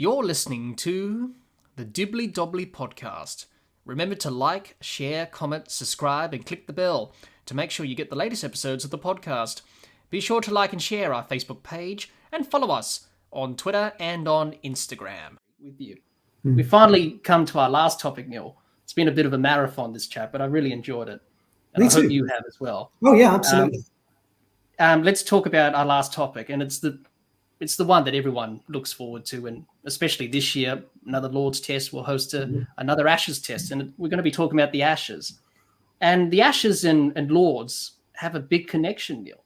You're listening to the Dibbly Dobbly Podcast. Remember to like, share, comment, subscribe, and click the bell to make sure you get the latest episodes of the podcast. Be sure to like and share our Facebook page and follow us on Twitter and on Instagram. With you. We've finally come to our last topic, Neil. It's been a bit of a marathon, this chat, but I really enjoyed it. And I hope you have as well. Oh, yeah, absolutely. Let's talk about our last topic, and it's the one that everyone looks forward to, and especially this year, another Lord's Test will host another Ashes Test, and we're going to be talking about the Ashes. And the Ashes and Lords have a big connection, Neil.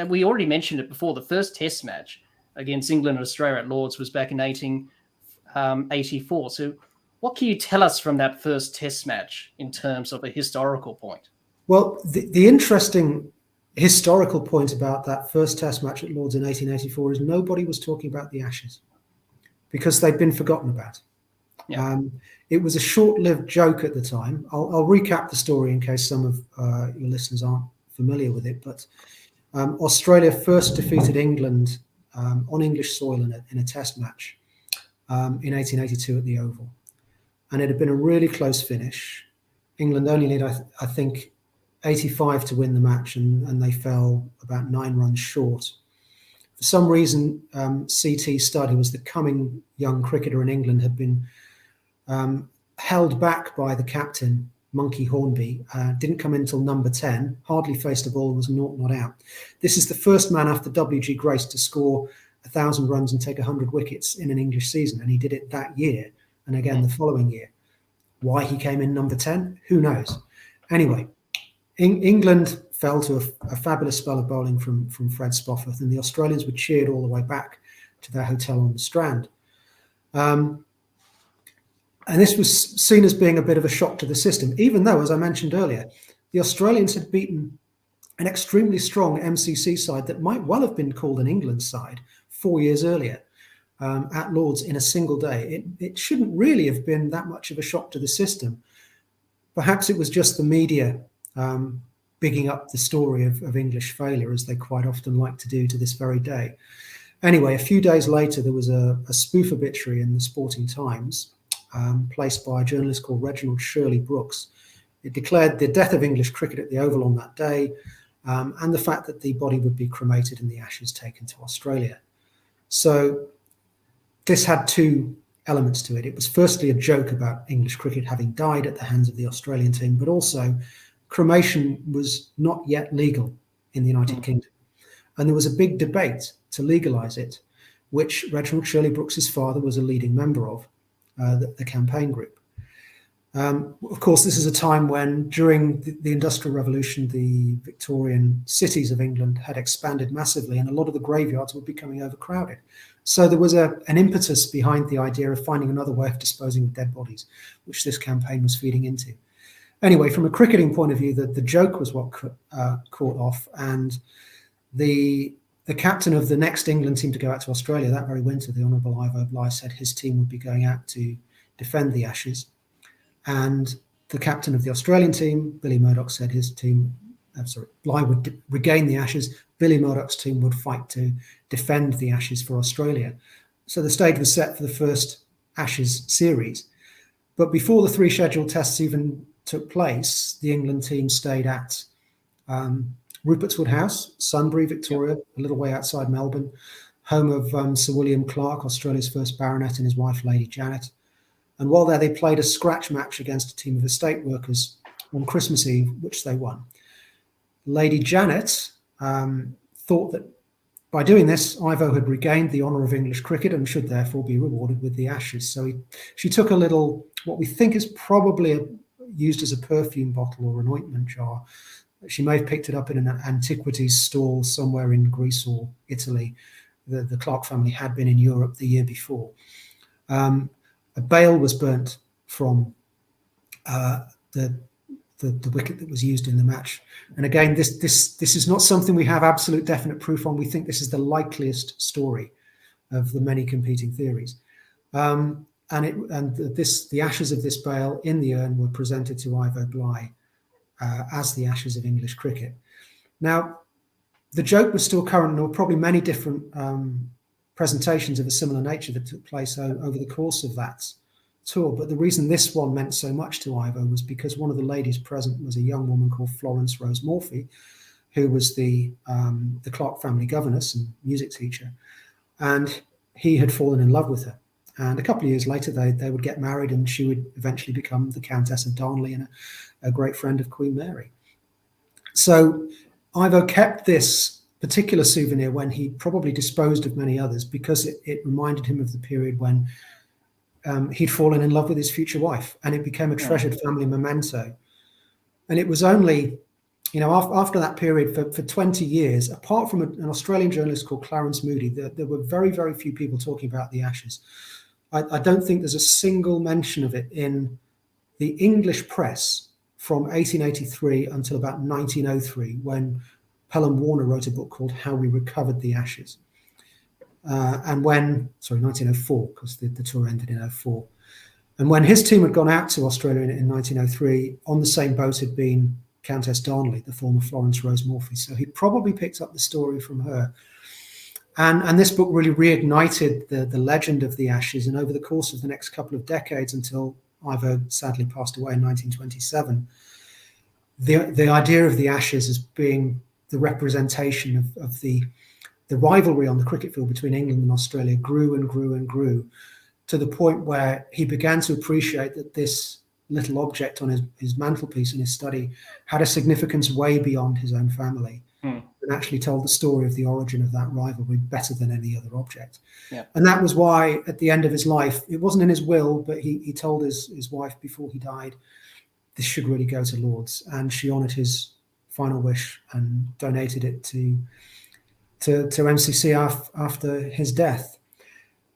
We already mentioned it before, the first Test match against England and Australia at Lords was back in 1884. So what can you tell us from that first Test match in terms of a historical point? Well, the interesting historical point about that first Test match at Lords in 1884 is nobody was talking about the Ashes because they'd been forgotten about. Yeah. It was a short-lived joke at the time. I'll recap the story in case some of your listeners aren't familiar with it. But Australia first defeated England on English soil in a Test match in 1882 at the Oval. And it had been a really close finish. England only needed, I think, 85 to win the match, and they fell about 9 runs short. For some reason, C.T. Studd, who was the coming young cricketer in England, had been held back by the captain, Monkey Hornby, didn't come in until number 10, hardly faced a ball, was not out. This is the first man after W.G. Grace to score 1,000 runs and take 100 wickets in an English season, and he did it that year, and again the following year. Why he came in number 10, who knows? Anyway, England fell to a fabulous spell of bowling from Fred Spofforth, and the Australians were cheered all the way back to their hotel on the Strand. And this was seen as being a bit of a shock to the system, even though, as I mentioned earlier, the Australians had beaten an extremely strong MCC side that might well have been called an England side 4 years earlier at Lords in a single day. It shouldn't really have been that much of a shock to the system. Perhaps it was just the media bigging up the story of English failure, as they quite often like to do to this very day. Anyway, a few days later, there was a spoof obituary in the Sporting Times placed by a journalist called Reginald Shirley Brooks. It declared the death of English cricket at the Oval on that day, and the fact that the body would be cremated and the ashes taken to Australia. So this had two elements to it. It was firstly a joke about English cricket having died at the hands of the Australian team, but also cremation was not yet legal in the United Kingdom. And there was a big debate to legalise it, which Reginald Shirley Brooks's father was a leading member of, the campaign group. Of course, this is a time when, during the Industrial Revolution, the Victorian cities of England had expanded massively, and a lot of the graveyards were becoming overcrowded. So there was an impetus behind the idea of finding another way of disposing of dead bodies, which this campaign was feeding into. Anyway, from a cricketing point of view, the joke was what caught off, and the captain of the next England team to go out to Australia that very winter, the Honourable Ivo Bligh, said his team would be going out to defend the Ashes. And the captain of the Australian team, Billy Murdoch, said his team, Bligh would regain the Ashes. Billy Murdoch's team would fight to defend the Ashes for Australia. So the stage was set for the first Ashes series. But before the 3 scheduled tests even took place, the England team stayed at Rupertswood House, Sunbury, Victoria, a little way outside Melbourne, home of Sir William Clark, Australia's first baronet, and his wife, Lady Janet. And while there, they played a scratch match against a team of estate workers on Christmas Eve, which they won. Lady Janet thought that by doing this, Ivo had regained the honour of English cricket and should therefore be rewarded with the Ashes. So she took a little, what we think is probably used as a perfume bottle or an ointment jar. She may have picked it up in an antiquities stall somewhere in Greece or Italy. The Clark family had been in Europe the year before. A bale was burnt from the wicket that was used in the match. And again, this is not something we have absolute definite proof on. We think this is the likeliest story of the many competing theories. The ashes of this bale in the urn were presented to Ivo Bligh as the ashes of English cricket. Now, the joke was still current, and there were probably many different presentations of a similar nature that took place over the course of that tour. But the reason this one meant so much to Ivo was because one of the ladies present was a young woman called Florence Rose Morphy, who was the Clark family governess and music teacher, and he had fallen in love with her. And a couple of years later, they would get married, and she would eventually become the Countess of Darnley and a great friend of Queen Mary. So Ivo kept this particular souvenir when he probably disposed of many others, because it reminded him of the period when he'd fallen in love with his future wife, and it became a treasured family memento. And it was only, after that period, for 20 years, apart from an Australian journalist called Clarence Moody, there were very, very few people talking about the Ashes. I don't think there's a single mention of it in the English press from 1883 until about 1903, when Pelham Warner wrote a book called How We Recovered the Ashes. 1904, because the tour ended in 2004. And when his team had gone out to Australia in 1903, on the same boat had been Countess Darnley, the former Florence Rose Morphy. So he probably picked up the story from her. And this book really reignited the legend of the Ashes. And over the course of the next couple of decades, until Ivo sadly passed away in 1927, the idea of the Ashes as being the representation of the rivalry on the cricket field between England and Australia grew and grew and grew, to the point where he began to appreciate that this little object on his mantelpiece in his study had a significance way beyond his own family, and actually told the story of the origin of that rivalry better than any other object. Yeah. And that was why, at the end of his life, it wasn't in his will, but he told his wife before he died, this should really go to Lord's. And she honoured his final wish and donated it to MCC after his death.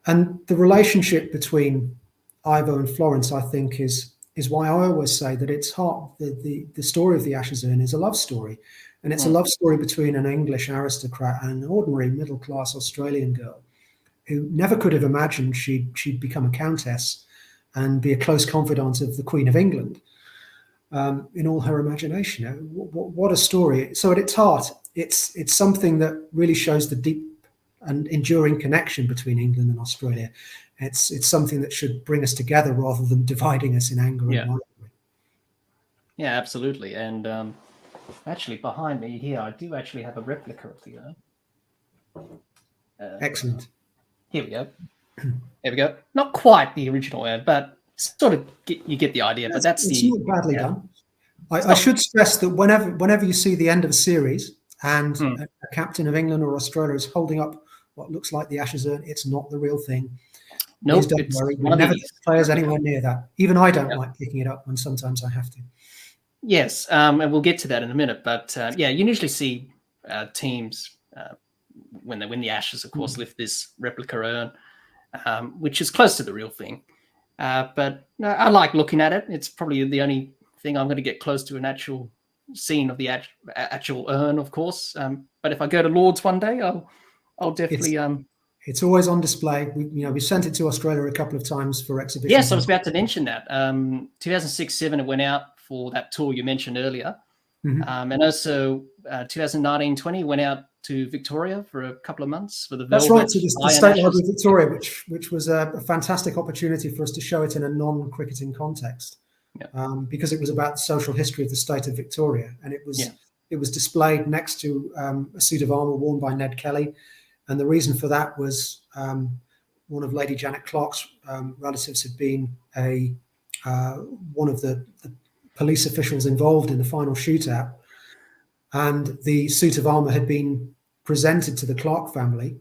And the relationship between Ivo and Florence, I think, is why I always say that it's the story of the Ashes Urn is a love story. And it's a love story between an English aristocrat and an ordinary middle-class Australian girl who never could have imagined she'd become a countess and be a close confidant of the Queen of England. In all her imagination. What a story. So at its heart, it's something that really shows the deep and enduring connection between England and Australia. It's something that should bring us together rather than dividing us in anger and rivalry. Yeah, absolutely. And actually, behind me here, I do actually have a replica of the urn. Excellent. Here we go. There we go. Not quite the original urn, but sort of you get the idea. But it's not badly done. I should stress that whenever you see the end of a series and a captain of England or Australia is holding up what looks like the Ashes urn, it's not the real thing. No, nope, don't worry. We never get players anywhere near that. Even I don't like picking it up when sometimes I have to. Yes, and we'll get to that in a minute. But you usually see teams when they win the Ashes, of course, lift this replica urn, which is close to the real thing. But I like looking at it. It's probably the only thing I'm going to get close to an actual scene of the actual urn, of course. But if I go to Lord's one day, I'll definitely. It's always on display. We sent it to Australia a couple of times for exhibition. Yes, I was about to mention that. 2006-07, it went out for that tour you mentioned earlier, and also 2019-20 went out to Victoria for a couple of months for the That's right, to the State Library of Victoria, which was a fantastic opportunity for us to show it in a non-cricketing context, because it was about the social history of the state of Victoria, and it was displayed next to a suit of armour worn by Ned Kelly, and the reason for that was one of Lady Janet Clark's relatives had been one of the police officials involved in the final shootout, and the suit of armour had been presented to the Clark family.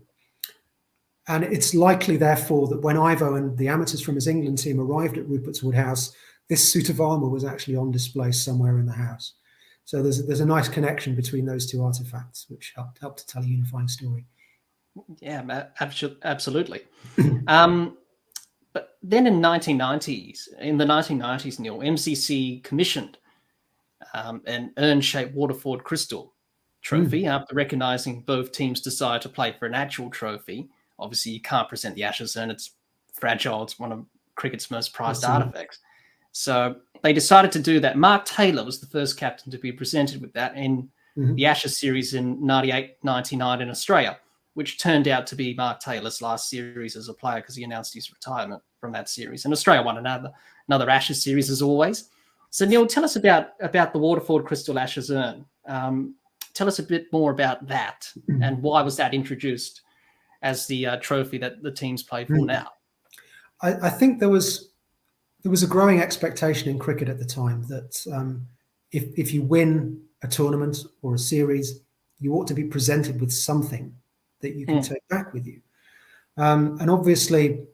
And it's likely, therefore, that when Ivo and the amateurs from his England team arrived at Rupert's Wood House, this suit of armour was actually on display somewhere in the house. So there's a nice connection between those two artefacts, which helped to tell a unifying story. Yeah, absolutely. But then in the 1990s, Neil, MCC commissioned an urn-shaped Waterford crystal trophy after recognising both teams' desire to play for an actual trophy. Obviously, you can't present the Ashes urn; it's fragile. It's one of cricket's most prized artefacts. So they decided to do that. Mark Taylor was the first captain to be presented with that in the Ashes series in 98-99 in Australia. which turned out to be Mark Taylor's last series as a player because he announced his retirement from that series. And Australia won another Ashes series as always. So Neil, tell us about the Waterford Crystal Ashes urn. Tell us a bit more about that and why was that introduced as the trophy that the teams play for now? I think there was a growing expectation in cricket at the time that if you win a tournament or a series, you ought to be presented with something that you can take back with you. And obviously,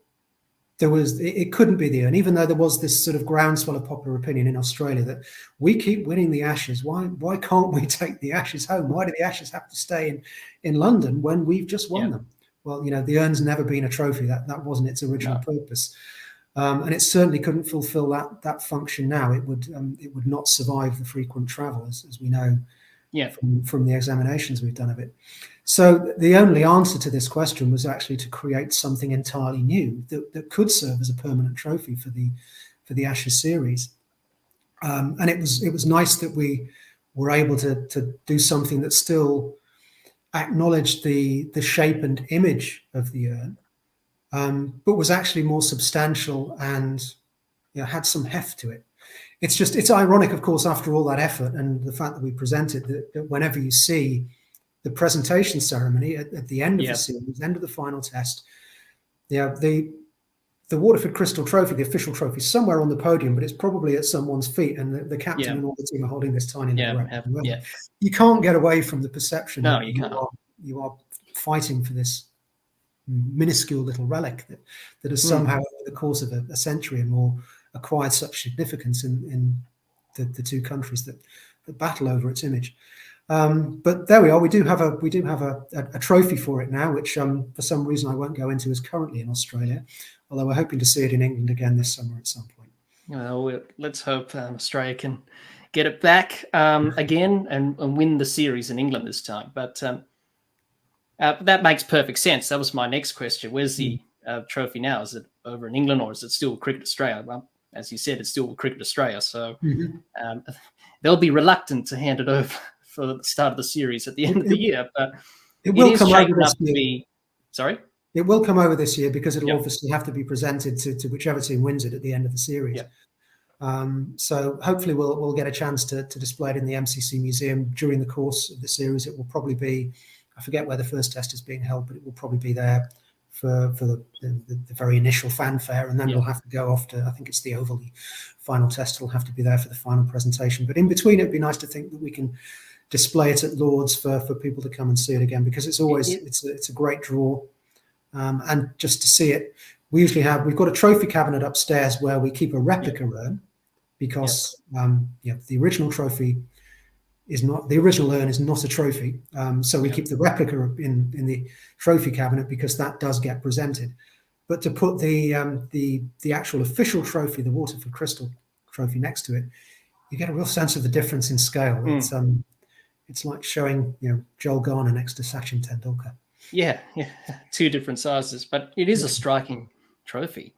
it couldn't be the urn, even though there was this sort of groundswell of popular opinion in Australia that we keep winning the Ashes. Why can't we take the Ashes home? Why do the Ashes have to stay in London when we've just won them? Well, the urn's never been a trophy. That wasn't its original purpose. And it certainly couldn't fulfill that function now. It would not survive the frequent travel, as we know from the examinations we've done of it. So the only answer to this question was actually to create something entirely new that could serve as a permanent trophy for the Ashes series. And it was nice that we were able to do something that still acknowledged the shape and image of the urn, but was actually more substantial and had some heft to it. It's ironic, of course, after all that effort and the fact that we presented that whenever you see the presentation ceremony at the end of the series, end of the final test, the Waterford Crystal Trophy, the official trophy, is somewhere on the podium, but it's probably at someone's feet, and the captain and all the team are holding this tiny little relic. You can't get away from the perception that you are fighting for this minuscule little relic that has somehow, over the course of a century or more, acquired such significance in the two countries that battle over its image. But there we are. We do have a trophy for it now, which for some reason I won't go into is currently in Australia, although we're hoping to see it in England again this summer at some point. Well, let's hope Australia can get it back again and win the series in England this time. But that makes perfect sense. That was my next question. Where's the trophy now? Is it over in England or is it still Cricket Australia? Well, as you said, it's still Cricket Australia. So they'll be reluctant to hand it over for the start of the series at the end of the year. But it will come over this year. Sorry? It will come over this year because it'll obviously have to be presented to whichever team wins it at the end of the series. So hopefully we'll get a chance to display it in the MCC museum during the course of the series. It will probably be, I forget where the first test is being held, but it will probably be there for the very initial fanfare, and then we'll have to go off to, I think it's the Oval, the final test. It'll have to be there for the final presentation. But in between, it'd be nice to think that we can display it at Lord's for people to come and see it again, because it's always it's a great draw. And just to see it, we've got a trophy cabinet upstairs where we keep a replica urn, because the original trophy is not, the original urn is not a trophy. So we keep the replica in the trophy cabinet because that does get presented. But to put the actual official trophy, the Waterford Crystal Trophy, next to it, you get a real sense of the difference in scale. It's like showing Joel Garner next to Sachin Tendulkar. Yeah, two different sizes, but it is a striking trophy.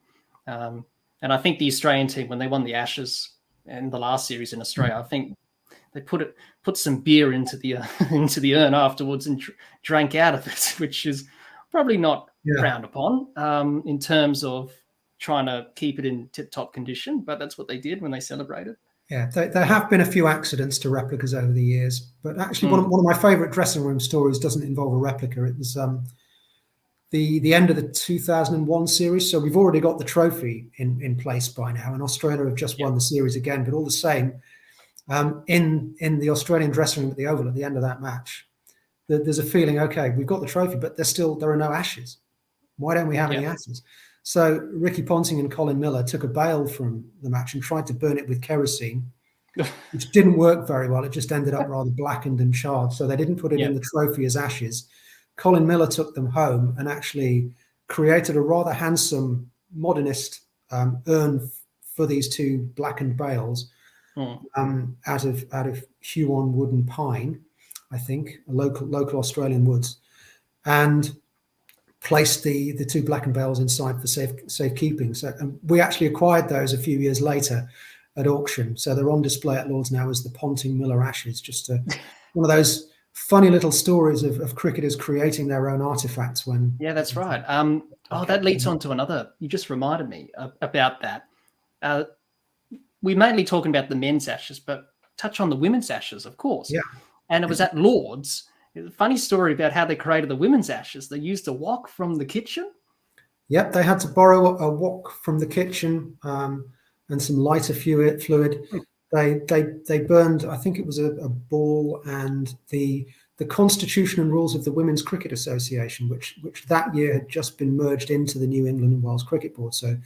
And I think the Australian team, when they won the Ashes in the last series in Australia, I think they put some beer into the urn afterwards and drank out of it, which is probably not frowned upon in terms of trying to keep it in tip-top condition, but that's what they did when they celebrated. Yeah, there have been a few accidents to replicas over the years, but actually one of my favourite dressing room stories doesn't involve a replica. It was the end of the 2001 series. So we've already got the trophy in place by now, and Australia have just won the series again. But all the same, in the Australian dressing room at the Oval at the end of that match, there's a feeling, okay, we've got the trophy, but there are no Ashes. Why don't we have any Ashes? So Ricky Ponting and Colin Miller took a bale from the match and tried to burn it with kerosene, which didn't work very well. It just ended up rather blackened and charred. So they didn't put it in the trophy as Ashes. Colin Miller took them home and actually created a rather handsome modernist urn for these two blackened bales out of Huon wood and pine, I think, local Australian woods, and placed the two blackened bales inside for safekeeping. So we actually acquired those a few years later at auction. So they're on display at Lord's now as the Ponting Miller Ashes, just one of those funny little stories of cricketers creating their own artifacts when. Yeah, that's right. That leads on to another. You just reminded me about that. We're mainly talking about the men's Ashes, but touch on the women's Ashes, of course. Yeah. And it was at Lord's. A funny story about how they created the women's Ashes. They used a wok from the kitchen. Yep, they had to borrow a wok from the kitchen and some lighter fluid. They burned, I think it was a ball, and the Constitution and Rules of the Women's Cricket Association, which that year had just been merged into the new England and Wales Cricket Board. So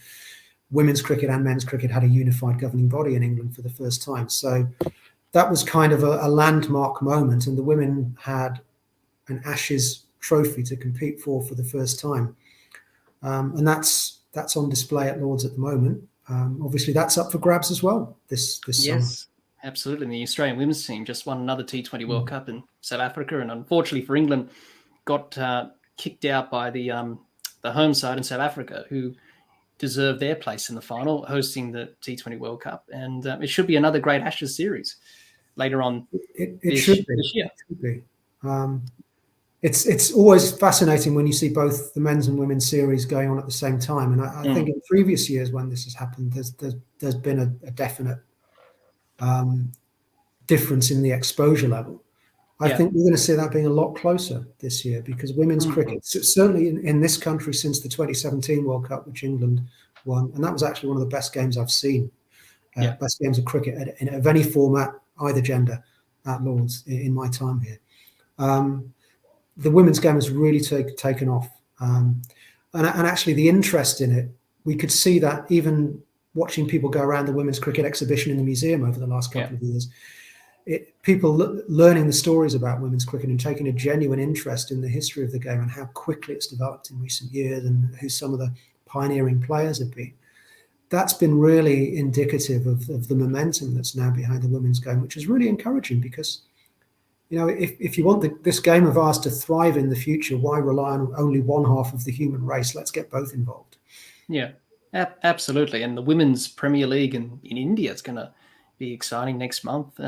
women's cricket and men's cricket had a unified governing body in England for the first time. So that was kind of a landmark moment, and the women had an Ashes trophy to compete for the first time. And that's on display at Lord's at the moment. Obviously, that's up for grabs as well this summer. Yes, absolutely. And the Australian women's team just won another T20 World Cup in South Africa, and unfortunately for England, got kicked out by the home side in South Africa, who deserve their place in the final, hosting the T20 World Cup. And it should be another great Ashes series later on it should be. this year. It should be. It's always fascinating when you see both the men's and women's series going on at the same time. And I think in previous years when this has happened, there's been a definite difference in the exposure level. I think we're going to see that being a lot closer this year, because women's cricket, certainly in this country since the 2017 World Cup, which England won, and that was actually one of the best games I've seen, best games of cricket of any format, either gender, at Lord's in my time here. The women's game has really taken off. And actually the interest in it, we could see that even watching people go around the women's cricket exhibition in the museum over the last couple of years. People learning the stories about women's cricket and taking a genuine interest in the history of the game and how quickly it's developed in recent years and who some of the pioneering players have been. That's been really indicative of the momentum that's now behind the women's game, which is really encouraging, because, you know, if you want this game of ours to thrive in the future, why rely on only one half of the human race? Let's get both involved. Yeah, absolutely. And the Women's Premier League in India is going to be exciting next month.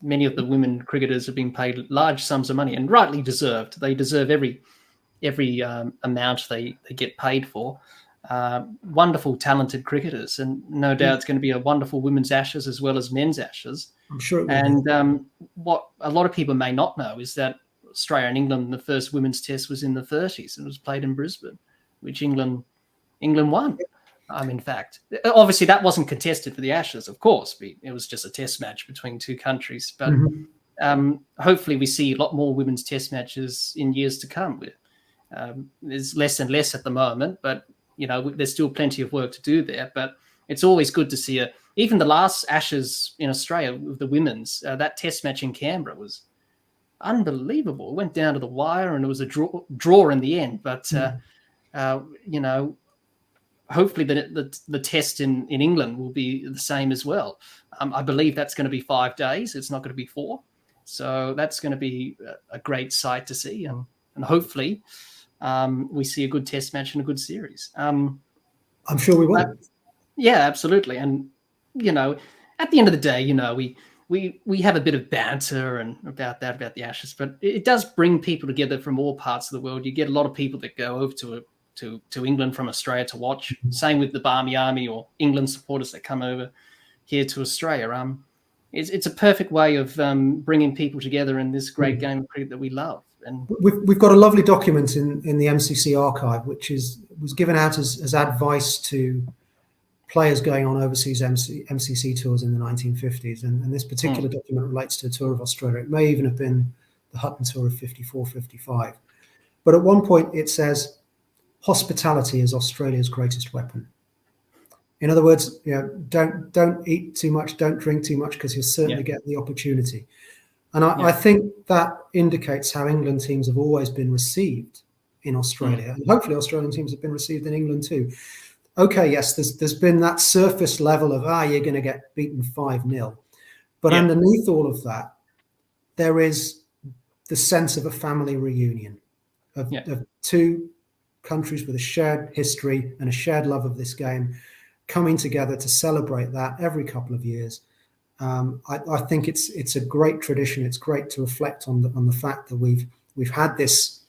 Many of the women cricketers have been paid large sums of money, and rightly deserved. They deserve every amount they get paid for. Wonderful, talented cricketers, and no doubt it's going to be a wonderful women's Ashes as well as men's Ashes. I'm sure it will. And what a lot of people may not know is that Australia and England, the first women's test was in the 30s and was played in Brisbane, which England won. In fact, obviously that wasn't contested for the Ashes, of course. It was just a test match between two countries. But hopefully we see a lot more women's test matches in years to come. There's less and less at the moment, but you know, there's still plenty of work to do there. But it's always good to see even the last Ashes in Australia with the women's, that test match in Canberra was unbelievable. It went down to the wire and it was a draw in the end. But, you know, hopefully the test in England will be the same as well. I believe that's going to be 5 days. It's not going to be 4. So that's going to be a great sight to see. And hopefully we see a good test match and a good series. I'm sure we will. Yeah, absolutely. And, you know, at the end of the day, you know, we have a bit of banter and about the Ashes, but it does bring people together from all parts of the world. You get a lot of people that go over to England from Australia to watch. Same with the Barmy Army or England supporters that come over here to Australia. It's a perfect way of bringing people together in this great game of cricket that we love. And we've got a lovely document in the MCC archive, which was given out as advice to players going on overseas MCC tours in the 1950s. And this particular document relates to a tour of Australia. It may even have been the Hutton tour of 54-55. But at one point it says, hospitality is Australia's greatest weapon. In other words, you know, don't eat too much, don't drink too much, because you'll certainly get the opportunity. And I think that indicates how England teams have always been received in Australia. And hopefully Australian teams have been received in England too. Okay, yes, there's been that surface level of, you're going to get beaten 5-0. But underneath all of that, there is the sense of a family reunion of two countries with a shared history and a shared love of this game coming together to celebrate that every couple of years. I think it's a great tradition. It's great to reflect on the fact that we've had this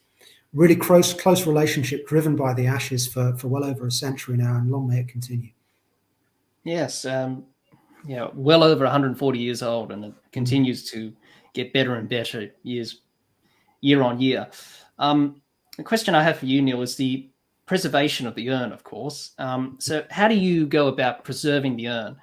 really close relationship driven by the Ashes for well over a century now, and long may it continue. Yes, well over 140 years old, and it continues to get better and better year on year. The question I have for you, Neil, is the preservation of the urn, of course. So how do you go about preserving the urn?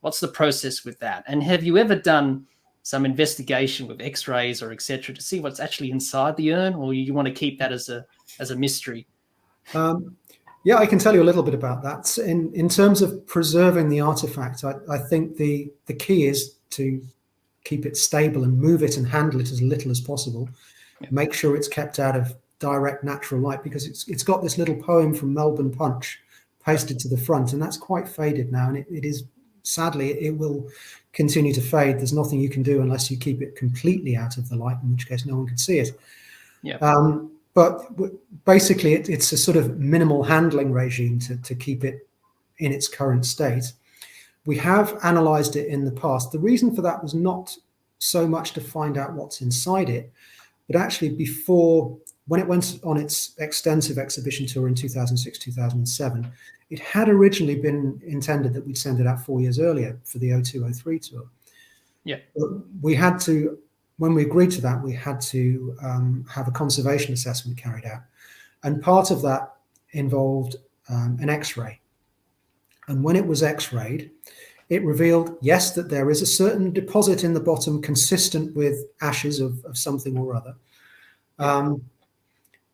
What's the process with that? And have you ever done some investigation with X-rays or etc. to see what's actually inside the urn, or you want to keep that as a mystery? Yeah, I can tell you a little bit about that. In terms of preserving the artifact, I think the key is to keep it stable and move it and handle it as little as possible. Yeah. Make sure it's kept out of direct natural light, because it's got this little poem from Melbourne Punch pasted to the front, and that's quite faded now, and it is, sadly, it will continue to fade. There's nothing you can do unless you keep it completely out of the light, in which case no one can see it. Yeah. But basically, it's a sort of minimal handling regime to keep it in its current state. We have analysed it in the past. The reason for that was not so much to find out what's inside it, but actually when it went on its extensive exhibition tour in 2006-2007, it had originally been intended that we'd send it out 4 years earlier for the 02-03 tour. Yeah. But we had to, when we agreed to that, we had to have a conservation assessment carried out. And part of that involved an X-ray. And when it was X-rayed, it revealed, yes, that there is a certain deposit in the bottom consistent with ashes of something or other.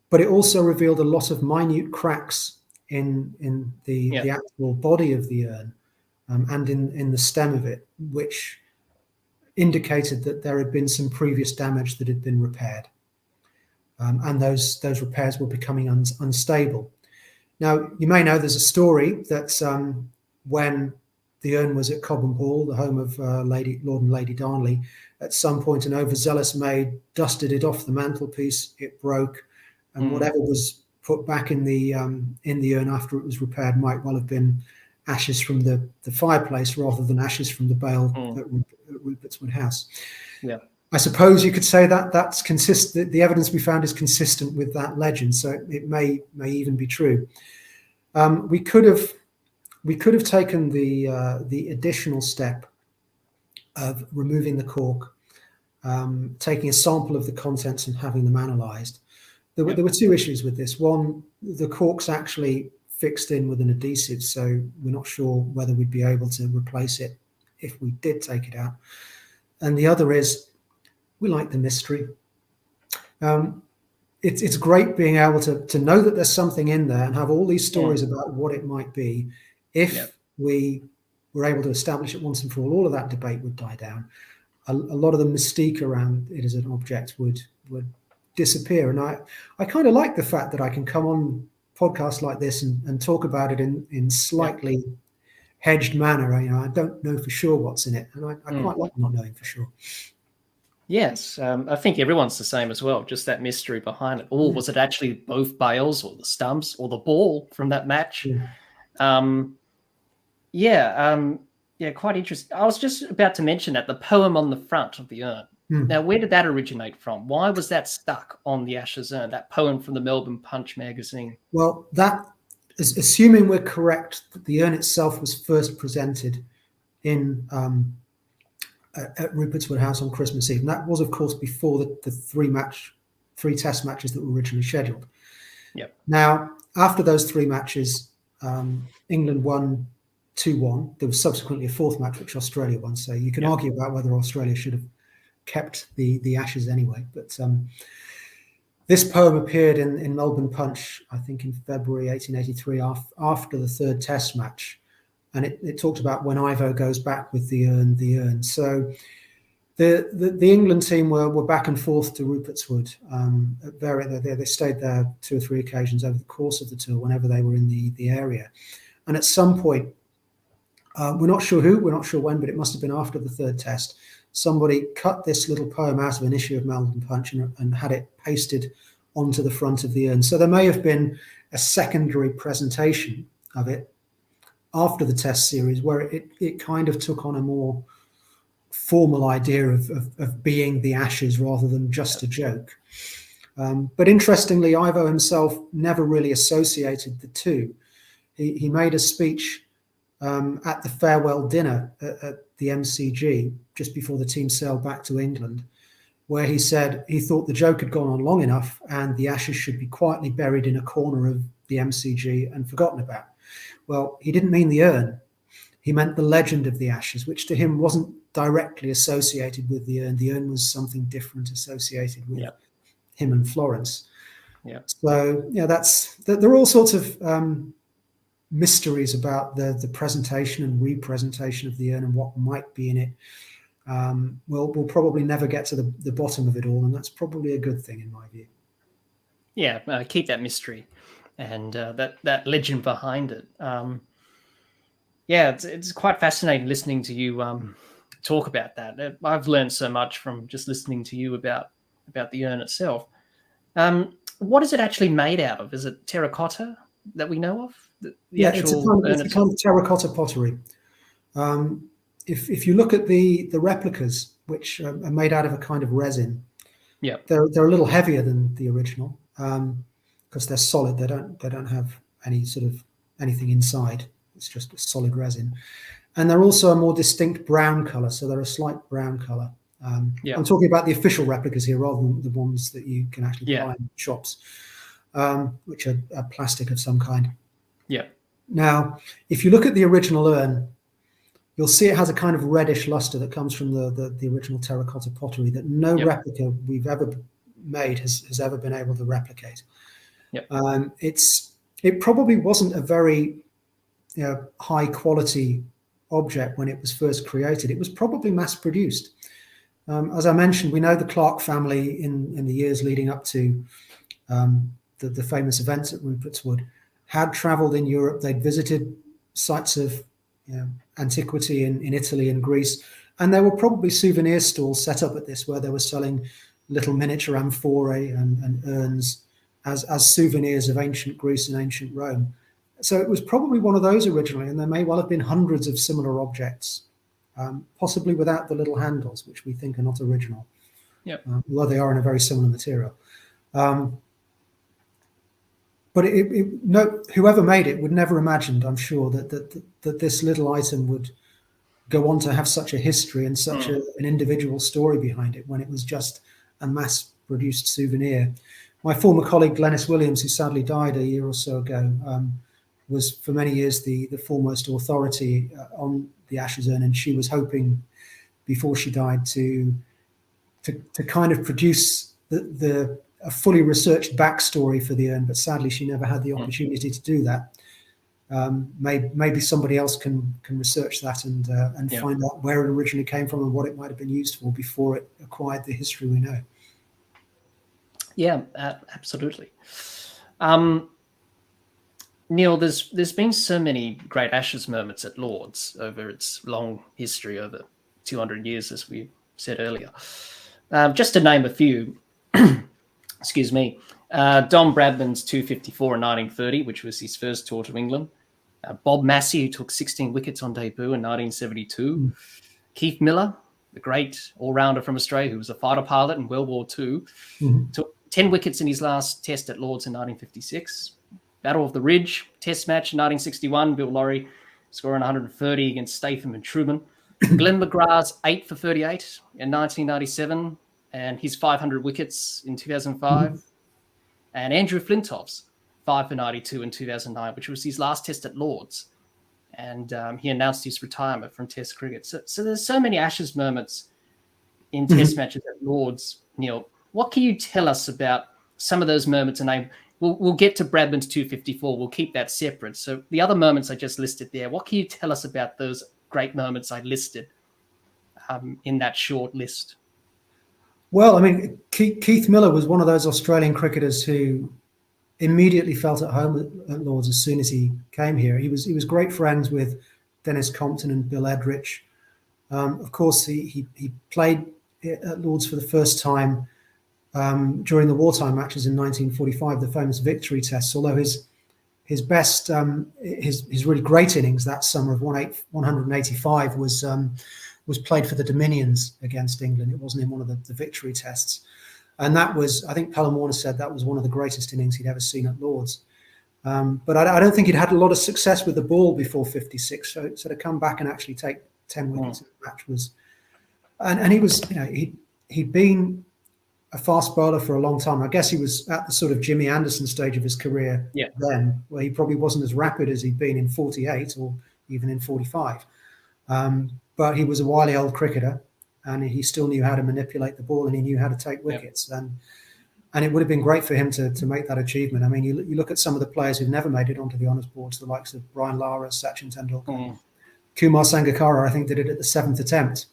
But it also revealed a lot of minute cracks in the actual body of the urn and in the stem of it, which indicated that there had been some previous damage that had been repaired. And those repairs were becoming unstable. Now, you may know there's a story that when the urn was at Cobham Hall, the home of Lord and Lady Darnley, at some point an overzealous maid dusted it off the mantelpiece, it broke, and whatever was put back in the urn after it was repaired might well have been ashes from the fireplace rather than ashes from the bale at Rupert's Wood House. Yeah. I suppose you could say that that's consistent. The evidence we found is consistent with that legend, so it may even be true. We could have taken the additional step of removing the cork, taking a sample of the contents and having them analysed. There were two issues with this. One, the cork's actually fixed in with an adhesive, so we're not sure whether we'd be able to replace it if we did take it out. And the other is, we like the mystery. It's great being able to know that there's something in there and have all these stories about what it might be. If we were able to establish it once and for all of that debate would die down. A lot of the mystique around it as an object would disappear. And I kind of like the fact that I can come on podcasts like this and talk about it in slightly hedged manner. I don't know for sure what's in it, and I quite like not knowing for sure. Yes, I think everyone's the same as well, just that mystery behind it. Or was it actually both bales or the stumps or the ball from that match? Quite interesting. I was just about to mention that, the poem on the front of the urn. Now, where did that originate from? Why was that stuck on the Ashes urn, that poem from the Melbourne Punch magazine? Well, that is assuming we're correct, that the urn itself was first presented in at Rupert's Wood House on Christmas Eve. And that was, of course, before the three test matches that were originally scheduled. Yep. Now, after those three matches, England won 2-1. There was subsequently a fourth match, which Australia won. So you can argue about whether Australia should have kept the Ashes anyway. But this poem appeared in Melbourne Punch, I think in February 1883, after the third test match. And it talked about when Ivo goes back with the urn. So the England team were back and forth to Rupert's Wood. They stayed there 2 or 3 occasions over the course of the tour whenever they were in the area. And at some point, we're not sure who, we're not sure when, but it must have been after the third test, somebody cut this little poem out of an issue of Melbourne Punch and had it pasted onto the front of the urn. So there may have been a secondary presentation of it after the test series where it kind of took on a more formal idea of being the Ashes rather than just a joke. But interestingly, Ivo himself never really associated the two. He made a speech at the farewell dinner at the MCG just before the team sailed back to England, where he said he thought the joke had gone on long enough and the Ashes should be quietly buried in a corner of the MCG and forgotten about. Well, he didn't mean the urn. He meant the legend of the Ashes, which to him wasn't directly associated with the urn. The urn was something different associated with him and Florence. Yeah. So, there are all sorts of mysteries about the presentation and representation of the urn and what might be in it. We'll probably never get to the bottom of it all, and that's probably a good thing in my view. Yeah, keep that mystery and that legend behind it. It's quite fascinating listening to you talk about that. I've learned so much from just listening to you about the urn itself. What is it actually made out of? Is it terracotta that we know of? It's a kind of terracotta pottery. If you look at the replicas, which are made out of a kind of resin, they're a little heavier than the original because they're solid. They don't have any sort of anything inside. It's just a solid resin, and they're also a more distinct brown color. So they're a slight brown color. I'm talking about the official replicas here, rather than the ones that you can actually buy in shops, which are plastic of some kind. Yeah. Now, if you look at the original urn, you'll see it has a kind of reddish luster that comes from the original terracotta pottery that no replica we've ever made has ever been able to replicate. It probably wasn't a very high quality object when it was first created. It was probably mass produced. As I mentioned, we know the Clark family in the years leading up to the famous events at Rupert's Wood had travelled in Europe. They'd visited sites of antiquity in Italy and Greece, and there were probably souvenir stalls set up at this where they were selling little miniature amphorae and urns as souvenirs of ancient Greece and ancient Rome. So it was probably one of those originally, and there may well have been hundreds of similar objects, possibly without the little handles, which we think are not original, although they are in a very similar material. But whoever made it would never imagined, I'm sure, that this little item would go on to have such a history and such an individual story behind it when it was just a mass-produced souvenir. My former colleague, Glenys Williams, who sadly died a year or so ago, was for many years the foremost authority on the Ashes urn, and she was hoping before she died to kind of produce a fully researched backstory for the urn, but sadly she never had the opportunity to do that. Maybe somebody else can research that and find out where it originally came from and what it might have been used for before it acquired the history we know. Yeah, absolutely. Neil, there's been so many great Ashes moments at Lord's over its long history, over 200 years, as we said earlier. Just to name a few, excuse me, Don Bradman's 254 in 1930, which was his first tour to England. Bob Massey, who took 16 wickets on debut in 1972. Keith Miller, the great all-rounder from Australia, who was a fighter pilot in World War II, took 10 wickets in his last test at Lord's in 1956. Battle of the Ridge test match in 1961, Bill Lawry scoring 130 against Statham and Truman. Glenn McGrath's 8 for 38 in 1997 and his 500 wickets in 2005. And Andrew Flintoff's 5 for 92 in 2009, which was his last test at Lord's. And he announced his retirement from Test cricket. So there's so many Ashes moments in Test matches at Lord's. Neil, what can you tell us about some of those moments? And we'll get to Bradman's 254. We'll keep that separate. So the other moments I just listed there, what can you tell us about those great moments I listed in that short list? Well, I mean, Keith Miller was one of those Australian cricketers who immediately felt at home at Lord's as soon as he came here. He was great friends with Dennis Compton and Bill Edrich. Of course, he played at Lord's for the first time during the wartime matches in 1945, the famous victory tests. Although his best, his really great innings that summer of 185 was was played for the Dominions against England. It wasn't in one of the victory tests. And that was, I think Pelham Warner said that was one of the greatest innings he'd ever seen at Lord's. But I don't think he'd had a lot of success with the ball before 56. So to come back and actually take 10 wickets in the match was, and he was, he'd been a fast bowler for a long time. I guess he was at the sort of Jimmy Anderson stage of his career then, where he probably wasn't as rapid as he'd been in 48 or even in 45. But he was a wily old cricketer, and he still knew how to manipulate the ball, and he knew how to take wickets. And it would have been great for him to make that achievement. I mean, you look at some of the players who've never made it onto the honours boards, the likes of Brian Lara, Sachin Tendulkar. Kumar Sangakkara, I think, did it at the 7th attempt.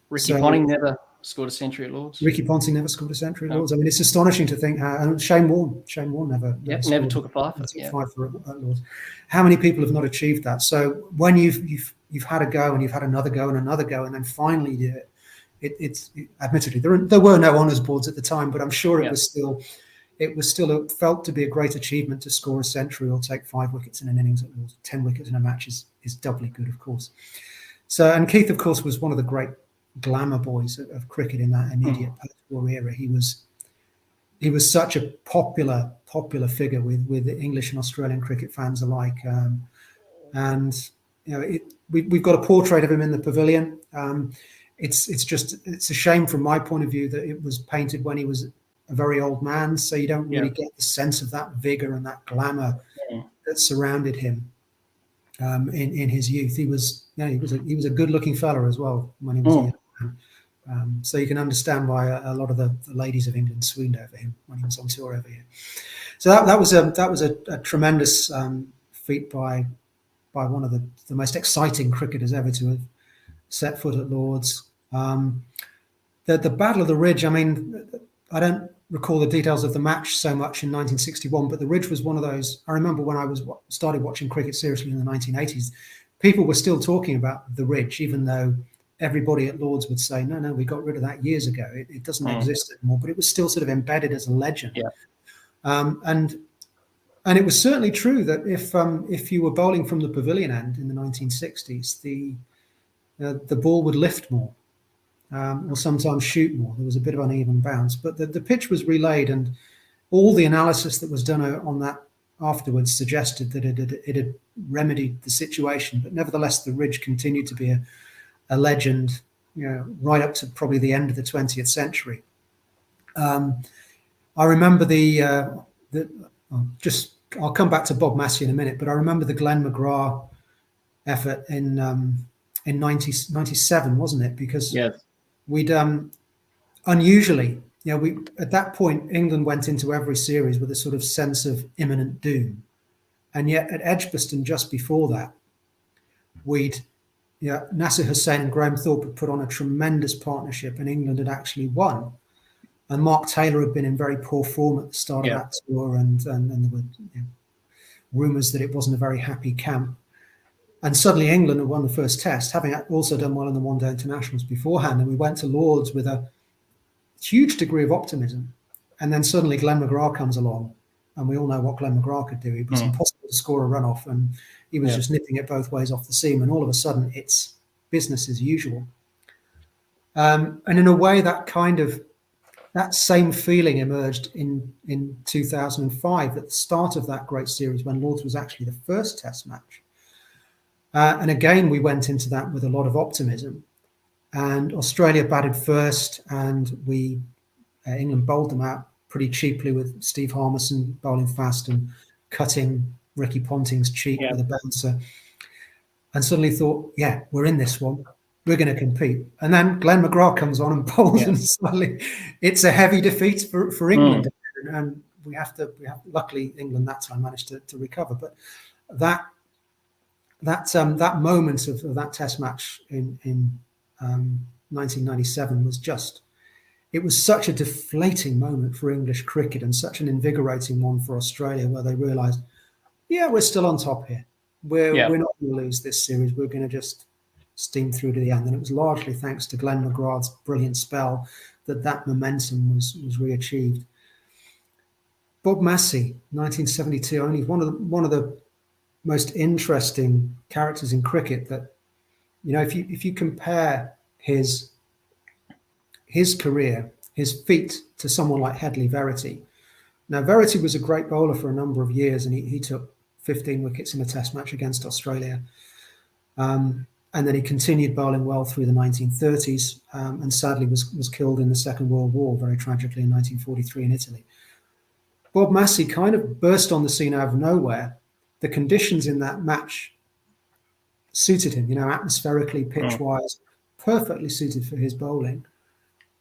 Ricky Ponting never scored a century at Lord's. Ricky Ponting never scored a century at Lord's. I mean, it's astonishing to think how. And Shane Warne never took a five. At Lord's. How many people have not achieved that? So when you've had a go and you've had another go and another go, and then finally you do it. It's admittedly there were no honours boards at the time, but I'm sure it was still felt to be a great achievement to score a century or take 5 wickets in an innings at Lord's. 10 wickets in a match is doubly good, of course. So, and Keith, of course, was one of the great glamour boys of cricket in that immediate post-war era. He was such a popular figure with the English and Australian cricket fans alike, and we've got a portrait of him in the Pavilion. It's a shame from my point of view that it was painted when he was a very old man, so you don't really get the sense of that vigor and that glamour that surrounded him in his youth. He was a good-looking fella as well when he was a young man. So you can understand why a lot of the ladies of England swooned over him when he was on tour over here. So that was a tremendous feat by one of the most exciting cricketers ever to have set foot at Lord's. The Battle of the Ridge, I mean, I don't recall the details of the match so much in 1961, but the Ridge was one of those. I remember when I started watching cricket seriously in the 1980s, people were still talking about the Ridge, even though everybody at Lord's would say, no, we got rid of that years ago. It doesn't exist anymore, but it was still sort of embedded as a legend. And it was certainly true that if you were bowling from the Pavilion end in the 1960s, the ball would lift more. Or sometimes shoot more. There was a bit of uneven bounce, but the pitch was relayed, and all the analysis that was done on that afterwards suggested that it had remedied the situation. But nevertheless, the Ridge continued to be a legend, right up to probably the end of the 20th century. I remember I'll come back to Bob Massey in a minute, but I remember the Glenn McGrath effort in 97, wasn't it? Because we'd unusually, at that point, England went into every series with a sort of sense of imminent doom. And yet at Edgbaston just before that, Nasser Hussain and Graham Thorpe had put on a tremendous partnership, and England had actually won. And Mark Taylor had been in very poor form at the start of that tour, and there were rumours that it wasn't a very happy camp. And suddenly England had won the first test, having also done well in the one-day internationals beforehand. And we went to Lord's with a huge degree of optimism. And then suddenly Glenn McGrath comes along, and we all know what Glenn McGrath could do. It was impossible to score a run-off, and he was just nipping it both ways off the seam. And all of a sudden, it's business as usual. And in a way, that same feeling emerged in 2005 at the start of that great series, when Lord's was actually the first test match. And again, we went into that with a lot of optimism, and Australia batted first, and England bowled them out pretty cheaply with Steve Harmison bowling fast and cutting Ricky Ponting's cheek with a bouncer, and suddenly thought, we're in this one, we're going to compete. And then Glenn McGrath comes on and bowls, and suddenly it's a heavy defeat for England, and we have luckily England that time managed to recover, but that moment of that test match in 1997 was such a deflating moment for English cricket, and such an invigorating one for Australia, where they realised, we're still on top here. We're not going to lose this series. We're going to just steam through to the end. And it was largely thanks to Glenn McGrath's brilliant spell that momentum was reachieved. Bob Massey, 1972, only one of the most interesting characters in cricket that if you compare his career, his feat to someone like Headley Verity. Now, Verity was a great bowler for a number of years, and he took 15 wickets in a Test match against Australia. And then he continued bowling well through the 1930s, and sadly was killed in the Second World War, very tragically, in 1943 in Italy. Bob Massey kind of burst on the scene out of nowhere. The conditions in that match suited him, atmospherically, pitch-wise, perfectly suited for his bowling.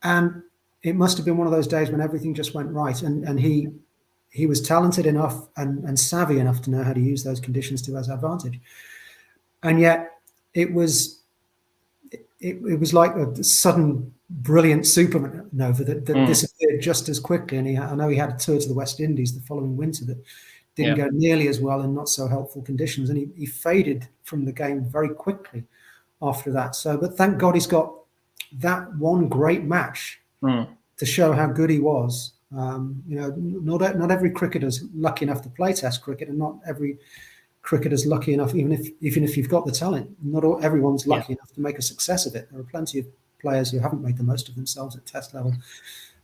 And it must have been one of those days when everything just went right. And he was talented enough and savvy enough to know how to use those conditions to his advantage. And yet it was like a sudden brilliant supernova that disappeared just as quickly. And I know he had a tour to the West Indies the following winter that didn't go nearly as well in not so helpful conditions. And he faded from the game very quickly after that. But thank God he's got that one great match to show how good he was. Not every cricketer's lucky enough to play Test cricket, and not every cricketer's lucky enough, even if you've got the talent. Not everyone's lucky enough to make a success of it. There are plenty of players who haven't made the most of themselves at Test level.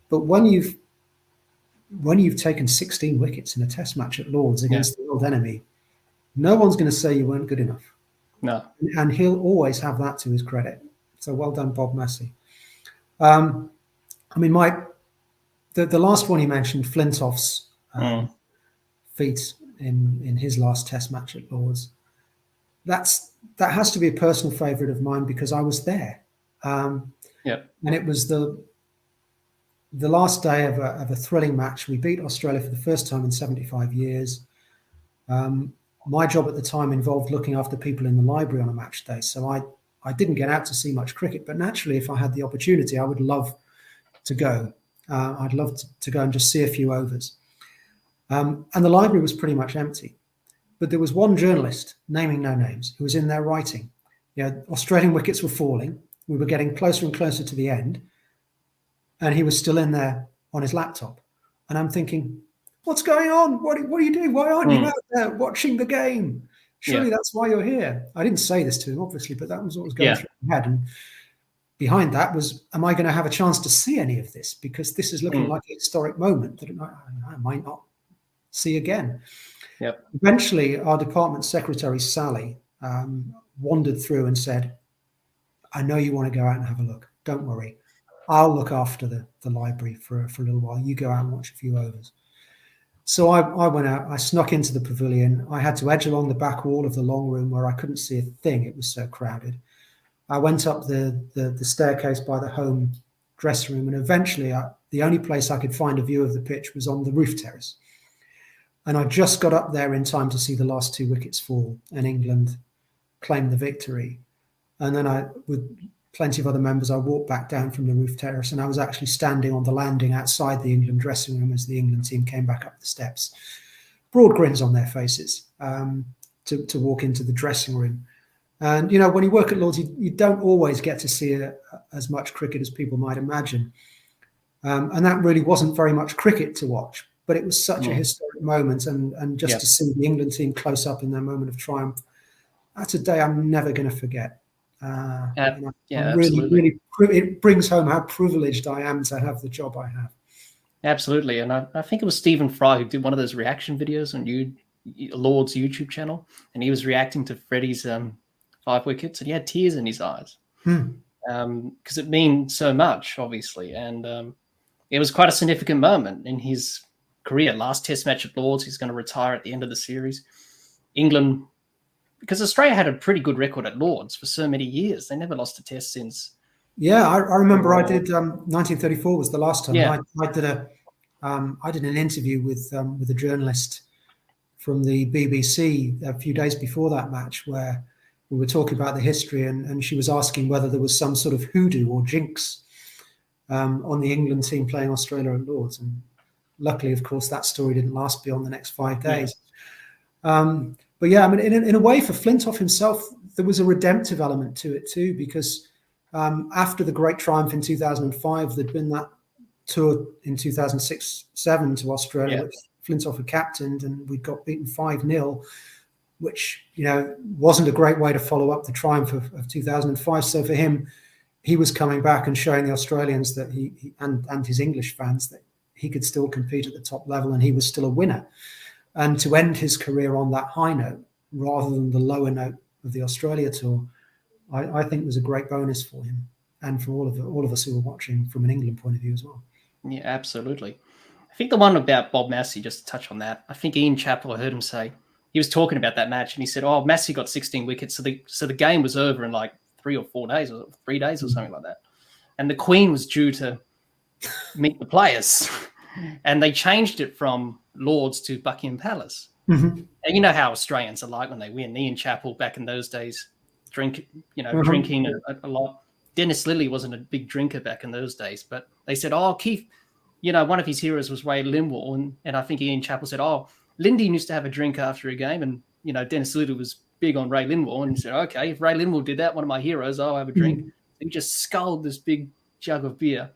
But when you've taken 16 wickets in a Test match at Lords against the old enemy, no one's going to say you weren't good enough. No, and he'll always have that to his credit. So well done, Bob Massey. The last one he mentioned, Flintoff's feat in his last Test match at Lords. That has to be a personal favourite of mine because I was there. And it was the last day of a thrilling match. We beat Australia for the first time in 75 years. My job at the time involved looking after people in the library on a match day, so I didn't get out to see much cricket, but naturally, if I had the opportunity, I would love to go. I'd love to go and just see a few overs. And the library was pretty much empty. But there was one journalist, naming no names, who was in there writing. Australian wickets were falling. We were getting closer and closer to the end. And he was still in there on his laptop. And I'm thinking, what's going on? What are you doing? Why aren't you out there watching the game? Surely that's why you're here. I didn't say this to him, obviously, but that was what was going through my head. And behind that was, am I going to have a chance to see any of this? Because this is looking like a historic moment that I might not see again. Yep. Eventually, our department secretary, Sally, wandered through and said, I know you want to go out and have a look. Don't worry. I'll look after the library for a little while. You go out and watch a few overs. So I went out, I snuck into the pavilion. I had to edge along the back wall of the long room where I couldn't see a thing. It was so crowded. I went up the staircase by the home dressing room, and eventually the only place I could find a view of the pitch was on the roof terrace. And I just got up there in time to see the last 2 wickets fall and England claim the victory. And then with plenty of other members, I walked back down from the roof terrace, and I was actually standing on the landing outside the England dressing room as the England team came back up the steps. Broad grins on their faces to walk into the dressing room. And, when you work at Lords, you don't always get to see as much cricket as people might imagine. And that really wasn't very much cricket to watch, but it was such a historic moment. And just to see the England team close up in their moment of triumph, that's a day I'm never going to forget. Really, it brings home how privileged I am to have the job I have. Absolutely. And I think it was Stephen Fry who did one of those reaction videos on Lord's YouTube channel, and he was reacting to Freddie's 5 wickets, and he had tears in his eyes because it means so much, obviously. And it was quite a significant moment in his career. Last Test match at Lords, he's going to retire at the end of the series. England, because Australia had a pretty good record at Lords for so many years. They never lost a Test since. Yeah, I remember I did 1934 was the last time. Yeah. I did an interview with a journalist from the BBC a few days before that match where we were talking about the history, and she was asking whether there was some sort of hoodoo or jinx on the England team playing Australia at Lords. And luckily, of course, that story didn't last beyond the next 5 days. But yeah, I mean, in a way, for Flintoff himself, there was a redemptive element to it too, because after the great triumph in 2005, there'd been that tour in 2006-07 to Australia, which Flintoff had captained, and we got beaten 5-0. which, wasn't a great way to follow up the triumph of 2005. So for him, he was coming back and showing the Australians that he and his English fans that he could still compete at the top level and he was still a winner. And to end his career on that high note rather than the lower note of the Australia tour, I think was a great bonus for him and for all of us who were watching from an England point of view as well. Yeah, absolutely. I think the one about Bob Massey, just to touch on that, I think Ian Chappell, I heard him say, he was talking about that match and he said, Massey got 16 wickets, so the game was over in like 3 or 4 days or 3 days or something like that. And the Queen was due to meet the players and they changed it from Lords to Buckingham Palace. Mm-hmm. And you know how Australians are like when they win. Ian Chappell back in those days, drinking a lot. Dennis Lilly wasn't a big drinker back in those days, but they said, Keith, one of his heroes was Ray Lindwall. And I think Ian Chappell said, Lindy used to have a drink after a game. And, Dennis Lilly was big on Ray Lindwall. And he said, okay, if Ray Lindwall did that, one of my heroes, I'll have a drink. Mm-hmm. He just sculled this big jug of beer.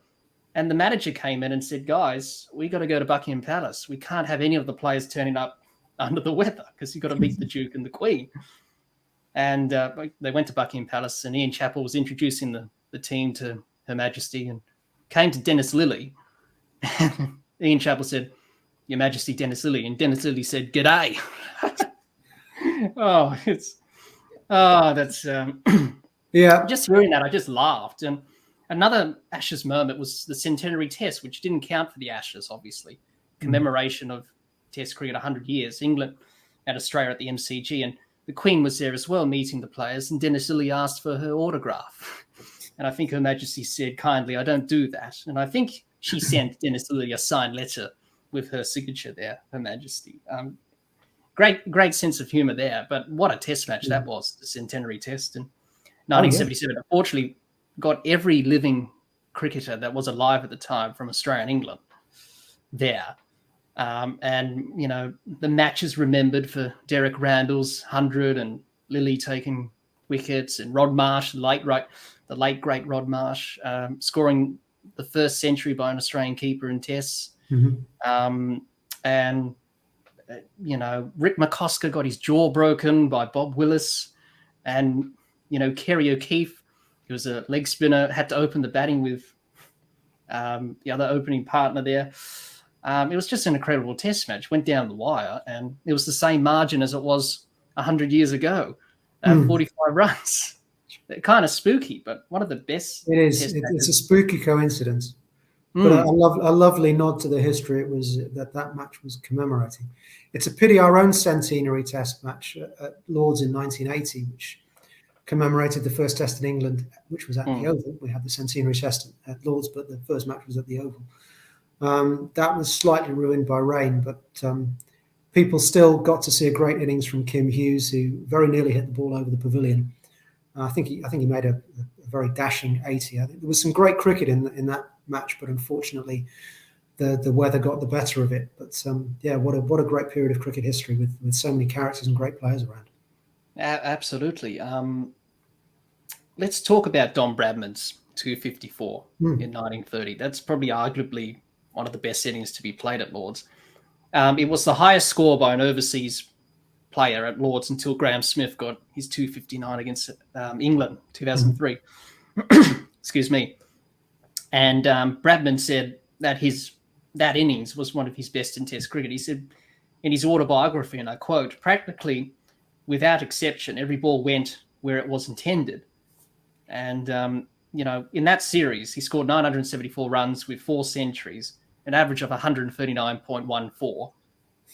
And the manager came in and said, guys, we got to go to Buckingham Palace. We can't have any of the players turning up under the weather because you've got to meet the Duke and the Queen. And they went to Buckingham Palace and Ian Chappell was introducing the team to Her Majesty and came to Dennis Lilly. Ian Chappell said, Your Majesty, Dennis Lilly. And Dennis Lilly said, G'day. That's... yeah. Just hearing that, I just laughed. And another Ashes moment was the Centenary Test, which didn't count for the Ashes, obviously. Commemoration of Test cricket 100 years. England and Australia at the MCG. And the Queen was there as well, meeting the players. And Dennis Lilly asked for her autograph. And I think Her Majesty said kindly, I don't do that. And I think she sent Dennis Lilly a signed letter with her signature there, Her Majesty. Great sense of humour there. But what a test match that was, the Centenary Test. And 1977, unfortunately, got every living cricketer that was alive at the time from Australia and England there. And, the match is remembered for Derek Randall's 100 and Lilly taking wickets and Rod Marsh, the late great Rod Marsh, scoring the first century by an Australian keeper in tests. Mm-hmm. And Rick McCosker got his jaw broken by Bob Willis. And, Kerry O'Keefe, who was a leg spinner, had to open the batting with the other opening partner there. It was just an incredible test match. Went down the wire, and it was the same margin as it was 100 years ago, 45 runs. Kind of spooky, but one of the best. It is. It's a spooky coincidence, but a lovely nod to the history. It was that match was commemorating. It's a pity our own centenary test match at Lords in 1980, which commemorated the first test in England, which was at the Oval. We had the centenary test at Lords, but the first match was at the Oval. That was slightly ruined by rain, but people still got to see a great innings from Kim Hughes, who very nearly hit the ball over the pavilion. I think he made a very dashing 80. I think there was some great cricket in that match, but unfortunately the weather got the better of it. But what a great period of cricket history with so many characters and great players around. Absolutely. Let's talk about Don Bradman's 254 in 1930. That's probably arguably one of the best innings to be played at Lords. It was the highest score by an overseas player at Lords until Graham Smith got his 259 against England, 2003. Excuse me. And Bradman said that that innings was one of his best in Test cricket. He said in his autobiography, and I quote, practically without exception, every ball went where it was intended. And, in that series, he scored 974 runs with 4 centuries, an average of 139.14,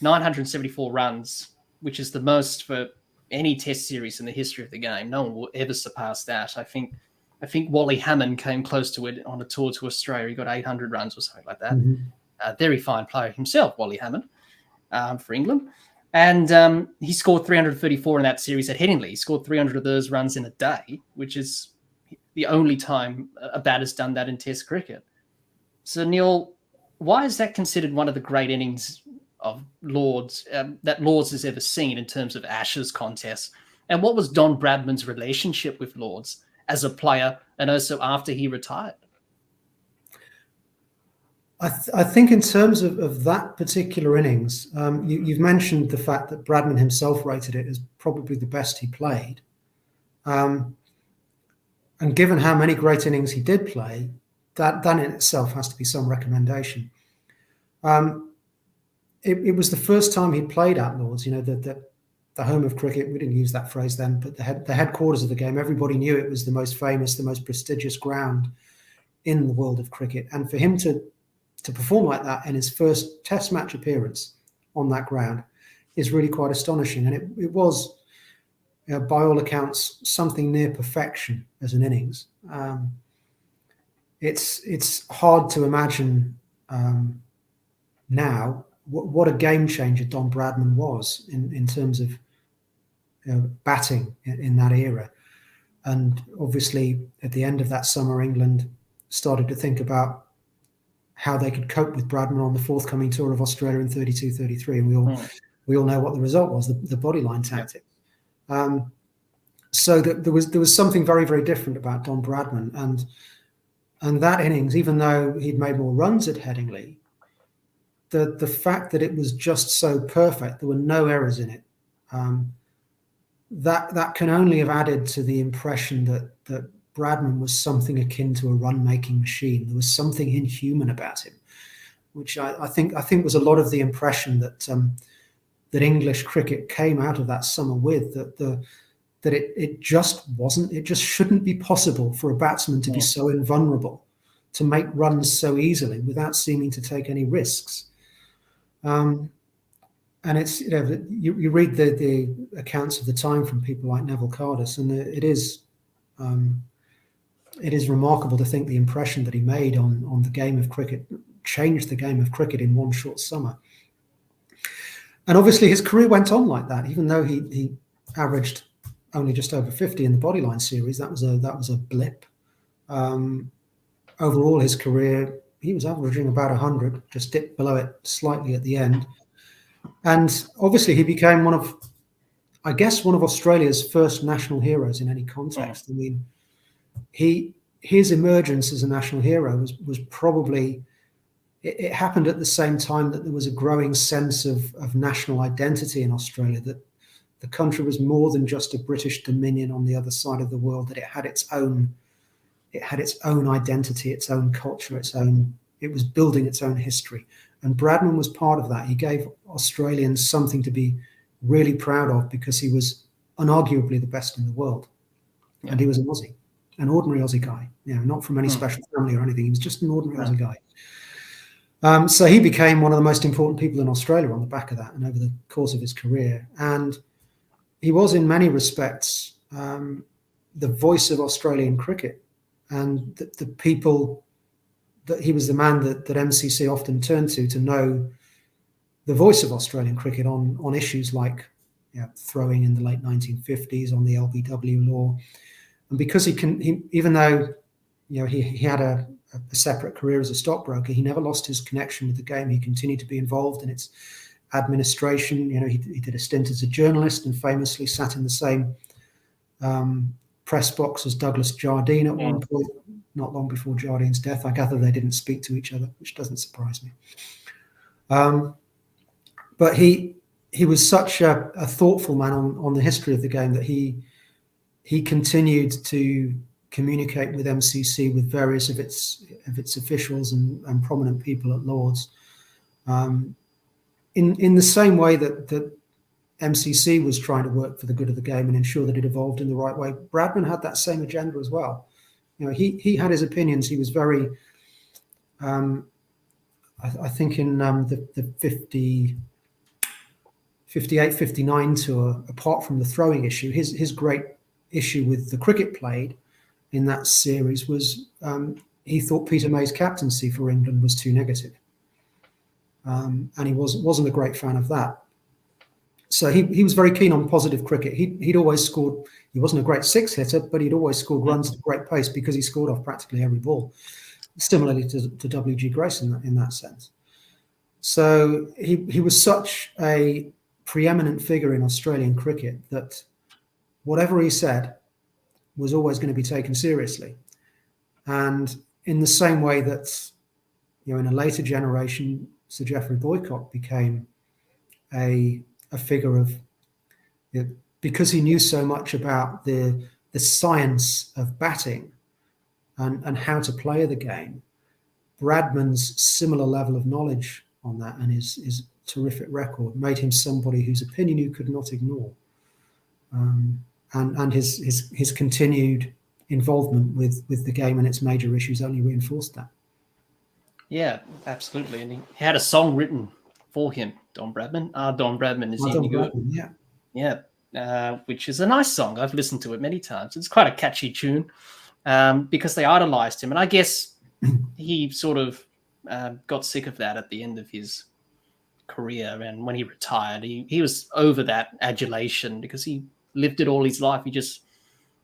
974 runs, which is the most for any Test series in the history of the game. No one will ever surpass that. I think Wally Hammond came close to it on a tour to Australia. He got 800 runs or something like that. Mm-hmm. A very fine player himself, Wally Hammond, for England. And he scored 334 in that series at Headingley. He scored 300 of those runs in a day, which is the only time a batter's done that in Test cricket. So, Neil, why is that considered one of the great innings of Lords that Lords has ever seen in terms of Ashes contests? And what was Don Bradman's relationship with Lords as a player and also after he retired? I think in terms of that particular innings, you've mentioned the fact that Bradman himself rated it as probably the best he played. And given how many great innings he did play, that in itself has to be some recommendation. It was the first time he'd played at Lords, the home of cricket. We didn't use that phrase then, but the headquarters of the game. Everybody knew it was the most famous, the most prestigious ground in the world of cricket. And for him to perform like that in his first Test match appearance on that ground is really quite astonishing. And it was, by all accounts, something near perfection as an innings. It's hard to imagine now what a game changer Don Bradman was in terms of batting in that era. And obviously, at the end of that summer, England started to think about how they could cope with Bradman on the forthcoming tour of Australia in 32-33. And we all know what the result was, the bodyline tactic. So that there was something very, very different about Don Bradman. And that innings, even though he'd made more runs at Headingley, the fact that it was just so perfect, there were no errors in it, that can only have added to the impression that Bradman was something akin to a run-making machine. There was something inhuman about him, which I think was a lot of the impression that English cricket came out of that summer with. That it just wasn't. It just shouldn't be possible for a batsman to be so invulnerable, to make runs so easily without seeming to take any risks. And it's you read the accounts of the time from people like Neville Cardus, and it is remarkable to think the impression that he made on the game of cricket changed the game of cricket in one short summer. And obviously his career went on like that, even though he averaged only just over 50 in the Bodyline series. That was a blip. Overall, his career, he was averaging about 100, just dipped below it slightly at the end. And obviously he became one of Australia's first national heroes in any context. I mean, his emergence as a national hero was probably, it happened at the same time that there was a growing sense of national identity in Australia, that the country was more than just a British dominion on the other side of the world, that it had its own identity, its own culture, it was building its own history. And Bradman was part of that. He gave Australians something to be really proud of, because he was unarguably the best in the world. Yeah. And he was an Aussie, an ordinary Aussie guy, not from any special family or anything. He was just an ordinary Aussie guy. So he became one of the most important people in Australia on the back of that and over the course of his career. And he was, in many respects, the voice of Australian cricket, and the people that he was the man that MCC often turned to know the voice of Australian cricket on issues like throwing in the late 1950s, on the LBW law. And because even though he had a separate career as a stockbroker, he never lost his connection with the game. He continued to be involved in its administration. He did a stint as a journalist and famously sat in the same press box as Douglas Jardine at one point, not long before Jardine's death. I gather they didn't speak to each other, which doesn't surprise me. But he was such a thoughtful man on the history of the game that he continued to communicate with MCC, with various of its officials and prominent people at Lords, in the same way that MCC was trying to work for the good of the game and ensure that it evolved in the right way. Bradman had that same agenda as well. He had his opinions. He was very, I think in the 58-59 tour, apart from the throwing issue, his great issue with the cricket played in that series was he thought Peter May's captaincy for England was too negative. And he wasn't a great fan of that. So he was very keen on positive cricket. He'd always scored. He wasn't a great six hitter, but he'd always scored runs at a great pace because he scored off practically every ball. Similarly to W.G. Grace in that sense. So he was such a preeminent figure in Australian cricket that whatever he said was always going to be taken seriously. And in the same way that in a later generation, Sir Geoffrey Boycott became a figure of, because he knew so much about the science of batting and how to play the game. Bradman's similar level of knowledge on that and his terrific record made him somebody whose opinion you could not ignore. And his continued involvement with the game and its major issues only reinforced that. Yeah, absolutely. And he had a song written for him, Don Bradman. Don Bradman is any good? Yeah. Yeah, which is a nice song. I've listened to it many times. It's quite a catchy tune because they idolized him. And I guess he sort of got sick of that at the end of his career. And when he retired, he was over that adulation because he lived it all his life. He just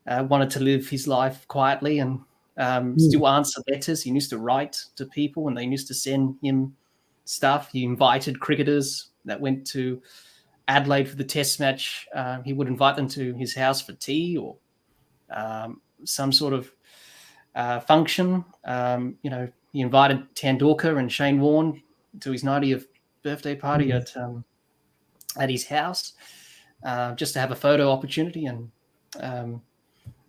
wanted to live his life quietly and still answer letters. He used to write to people and they used to send him stuff. He invited cricketers that went to Adelaide for the test match. He would invite them to his house for tea or some sort of function. He invited Tendulkar and Shane Warne to his 90th birthday party at his house just to have a photo opportunity and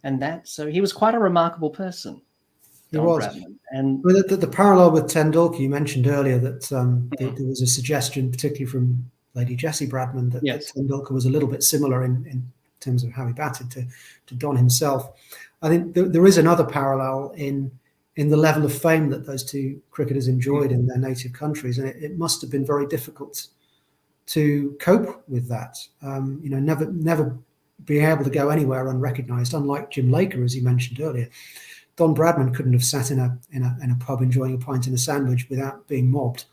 that. So he was quite a remarkable person. He was. Bradman. And the parallel with Tendulkar, you mentioned earlier that there was a suggestion, particularly from Lady Jessie Bradman, that Tendulkar was a little bit similar in terms of how he batted to Don himself. I think there is another parallel in the level of fame that those two cricketers enjoyed in their native countries, and it must have been very difficult to cope with that. Never being able to go anywhere unrecognised. Unlike Jim Laker, as you mentioned earlier, Don Bradman couldn't have sat in a pub enjoying a pint and a sandwich without being mobbed,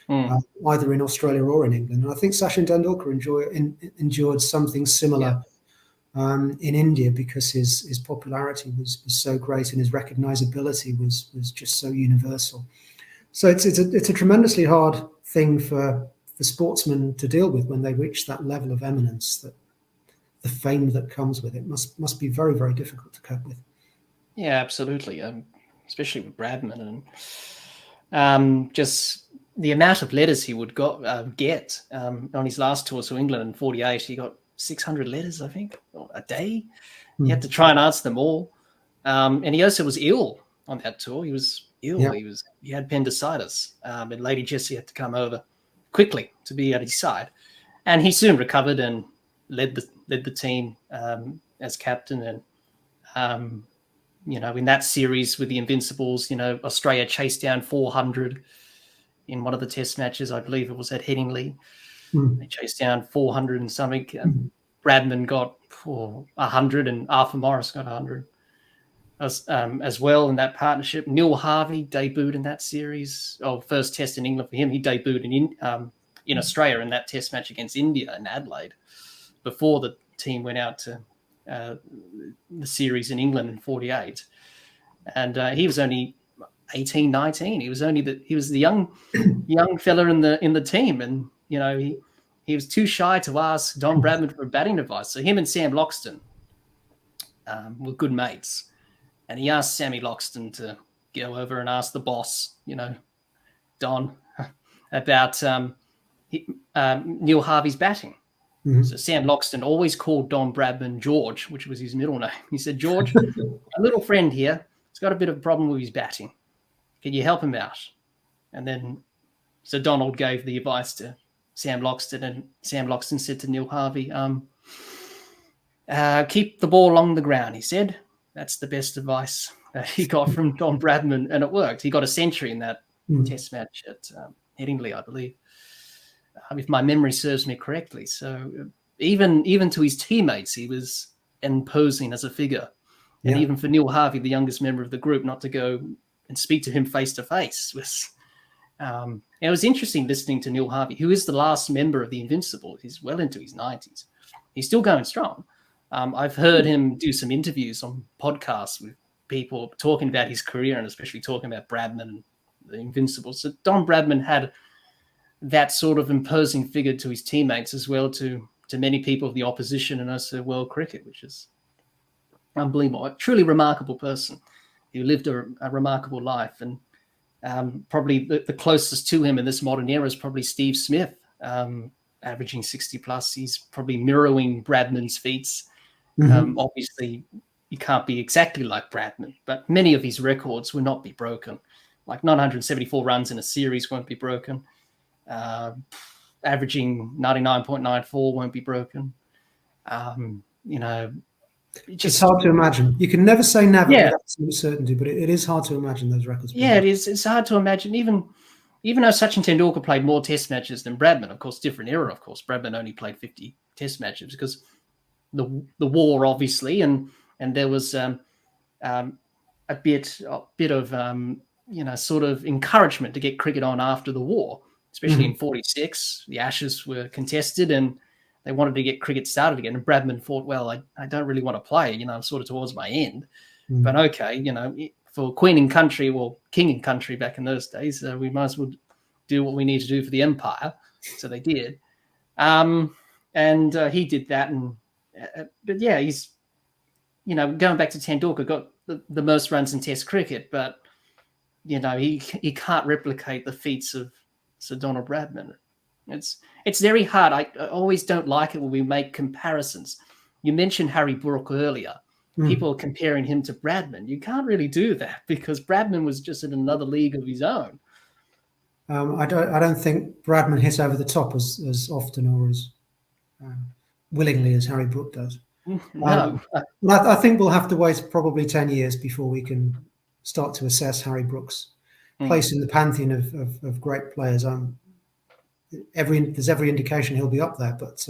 either in Australia or in England. And I think Sachin Tendulkar endured something similar in India because his popularity was so great and his recognisability was just so universal. So it's a tremendously hard thing for sportsmen to deal with when they reach that level of eminence. That the fame that comes with it must be very, very difficult to cope with. Yeah, absolutely. Especially with Bradman and just the amount of letters he would get on his last tour to England in '48. He got 600 letters, I think, a day. He had to try and answer them all. And he also was ill on that tour. He was ill. Yeah. He had appendicitis. And Lady Jessie had to come over quickly to be at his side. And he soon recovered and led the team as captain. And in that series with the Invincibles, Australia chased down 400 in one of the test matches. I believe it was at Headingley. They chased down 400 and something. Bradman got 100 and Arthur Morris got 100 as well in that partnership. Neil Harvey debuted in that series. First test in England for him. He debuted in Australia in that test match against India in Adelaide before the team went out to the series in England in '48. And he was only 18, 19. He was the young fella in the team. And, he was too shy to ask Don Bradman for batting advice. So him and Sam Loxton were good mates. And he asked Sammy Loxton to go over and ask the boss, Don, about Neil Harvey's batting. So Sam Loxton always called Don Bradman George, which was his middle name. He said, George, a little friend here, he's got a bit of a problem with his batting. Can you help him out? And then Sir Donald gave the advice to Sam Loxton, and Sam Loxton said to Neil Harvey, keep the ball along the ground, he said. That's the best advice he got from Don Bradman, and it worked. He got a century in that test match at Headingley, I believe, if my memory serves me correctly. So even to his teammates, he was imposing as a figure. And even for Neil Harvey, the youngest member of the group, not to go and speak to him face to face was... it was interesting listening to Neil Harvey, who is the last member of the Invincibles. He's well into his 90s. He's still going strong. I've heard him do some interviews on podcasts with people talking about his career and especially talking about Bradman and the Invincibles. So Don Bradman had that sort of imposing figure to his teammates as well to many people of the opposition and also world cricket, which is unbelievable. A truly remarkable person who lived a remarkable life. And Probably the closest to him in this modern era is probably Steve Smith, averaging 60 plus. He's probably mirroring Bradman's feats. Obviously, you can't be exactly like Bradman, but many of his records will not be broken. Like 974 runs in a series won't be broken. Averaging 99.94 won't be broken. It's hard to imagine. You can never say never with absolute certainty, but it is hard to imagine those records. Yeah, it is. It's hard to imagine. Even though Sachin Tendulkar played more Test matches than Bradman, of course, different era. Of course, Bradman only played 50 Test matches because the war, obviously, and there was a bit of sort of encouragement to get cricket on after the war, especially in '46. The Ashes were contested and they wanted to get cricket started again. And Bradman thought, well, I don't really want to play, I'm sort of towards my end. But okay, for Queen and Country, well, King and Country back in those days, we might as well do what we need to do for the Empire. So they did. And he did that. But yeah, he's, going back to Tendulkar, got the most runs in Test cricket, but, he can't replicate the feats of Sir Donald Bradman. It's very hard. I always don't like it when we make comparisons. You mentioned Harry Brook earlier. People are comparing him to Bradman. You can't really do that because Bradman was just in another league of his own. I don't think Bradman hit over the top as often or as willingly as Harry Brook does. No. I think we'll have to wait probably 10 years before we can start to assess Harry Brook's place in the pantheon of great players. There's every indication he'll be up there, but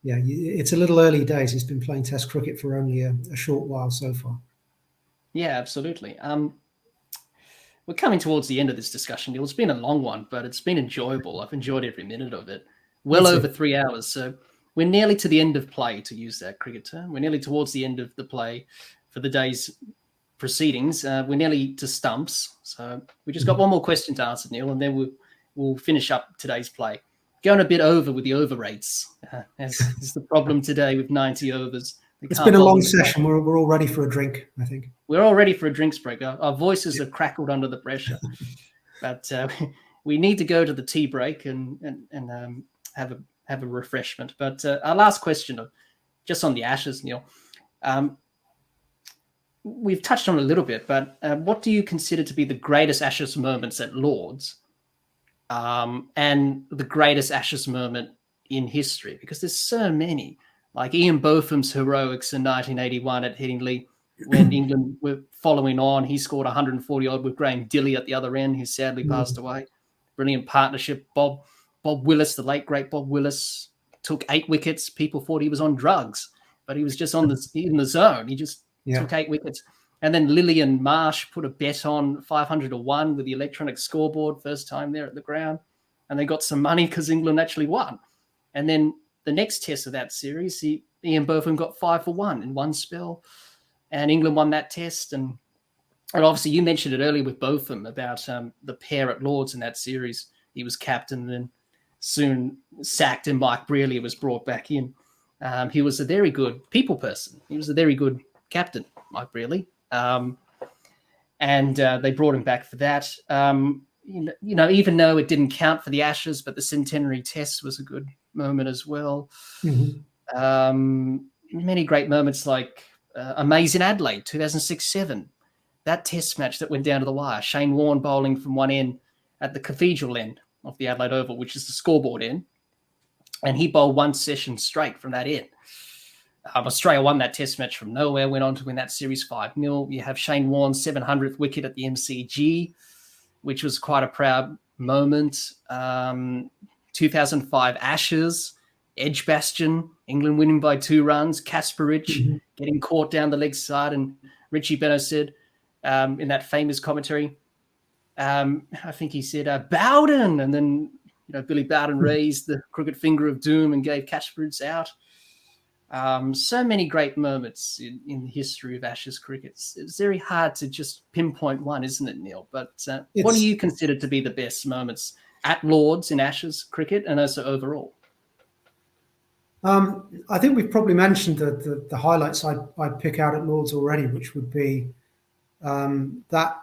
it's a little early days. He's been playing Test cricket for only a short while so far. Yeah, absolutely. We're coming towards the end of this discussion, Neil. It's been a long one, but it's been enjoyable. I've enjoyed every minute of it. Well over 3 hours. So we're nearly to the end of play, to use that cricket term. We're nearly towards the end of the play for the day's proceedings. We're nearly to stumps. So we just got one more question to answer, Neil, and then we'll finish up today's play. Going a bit over with the over rates, as is the problem today with 90 overs. It's been a long session. We're all ready for a drink, I think. We're all ready for a drinks break. Our voices are crackled under the pressure. But we need to go to the tea break and have a refreshment. But our last question, just on the Ashes, Neil. We've touched on it a little bit, but what do you consider to be the greatest Ashes moments at Lord's? And the greatest Ashes moment in history, because there's so many, like Ian Botham's heroics in 1981 at Headingley when England were following on. He scored 140 odd with Graham Dilley at the other end, who sadly passed away. Brilliant partnership. Bob Willis, the late great Bob Willis, took 8 wickets. People thought he was on drugs, but he was just in the zone. He just took 8 wickets. And then Lillian Marsh put a bet on 500-1 with the electronic scoreboard, first time there at the ground. And they got some money because England actually won. And then the next test of that series, Ian Botham got 5-1 in one spell. And England won that test. And obviously you mentioned it earlier with Botham about the pair at Lord's in that series. He was captain and then soon sacked and Mike Brearley was brought back in. He was a very good people person. He was a very good captain, Mike Brearley. And they brought him back for that. Even though it didn't count for the Ashes, but the centenary test was a good moment as well. Many great moments like Amazing Adelaide, 2006-7. That test match that went down to the wire. Shane Warne bowling from one end at the cathedral end of the Adelaide Oval, which is the scoreboard end. And he bowled one session straight from that end. Australia won that test match from nowhere, went on to win that series 5-0. You have Shane Warne's 700th wicket at the MCG, which was quite a proud moment. 2005 Ashes, Edgbaston, England winning by 2 runs. Kasparich getting caught down the leg side. And Richie Benaud said in that famous commentary, I think he said, Bowden. And then Billy Bowden raised the crooked finger of doom and gave Kasparich out. So many great moments in the history of Ashes cricket. It's very hard to just pinpoint one, isn't it, Neil? But what do you consider to be the best moments at Lord's in Ashes cricket and also overall? I think we've probably mentioned the highlights I'd pick out at Lord's already, which would be that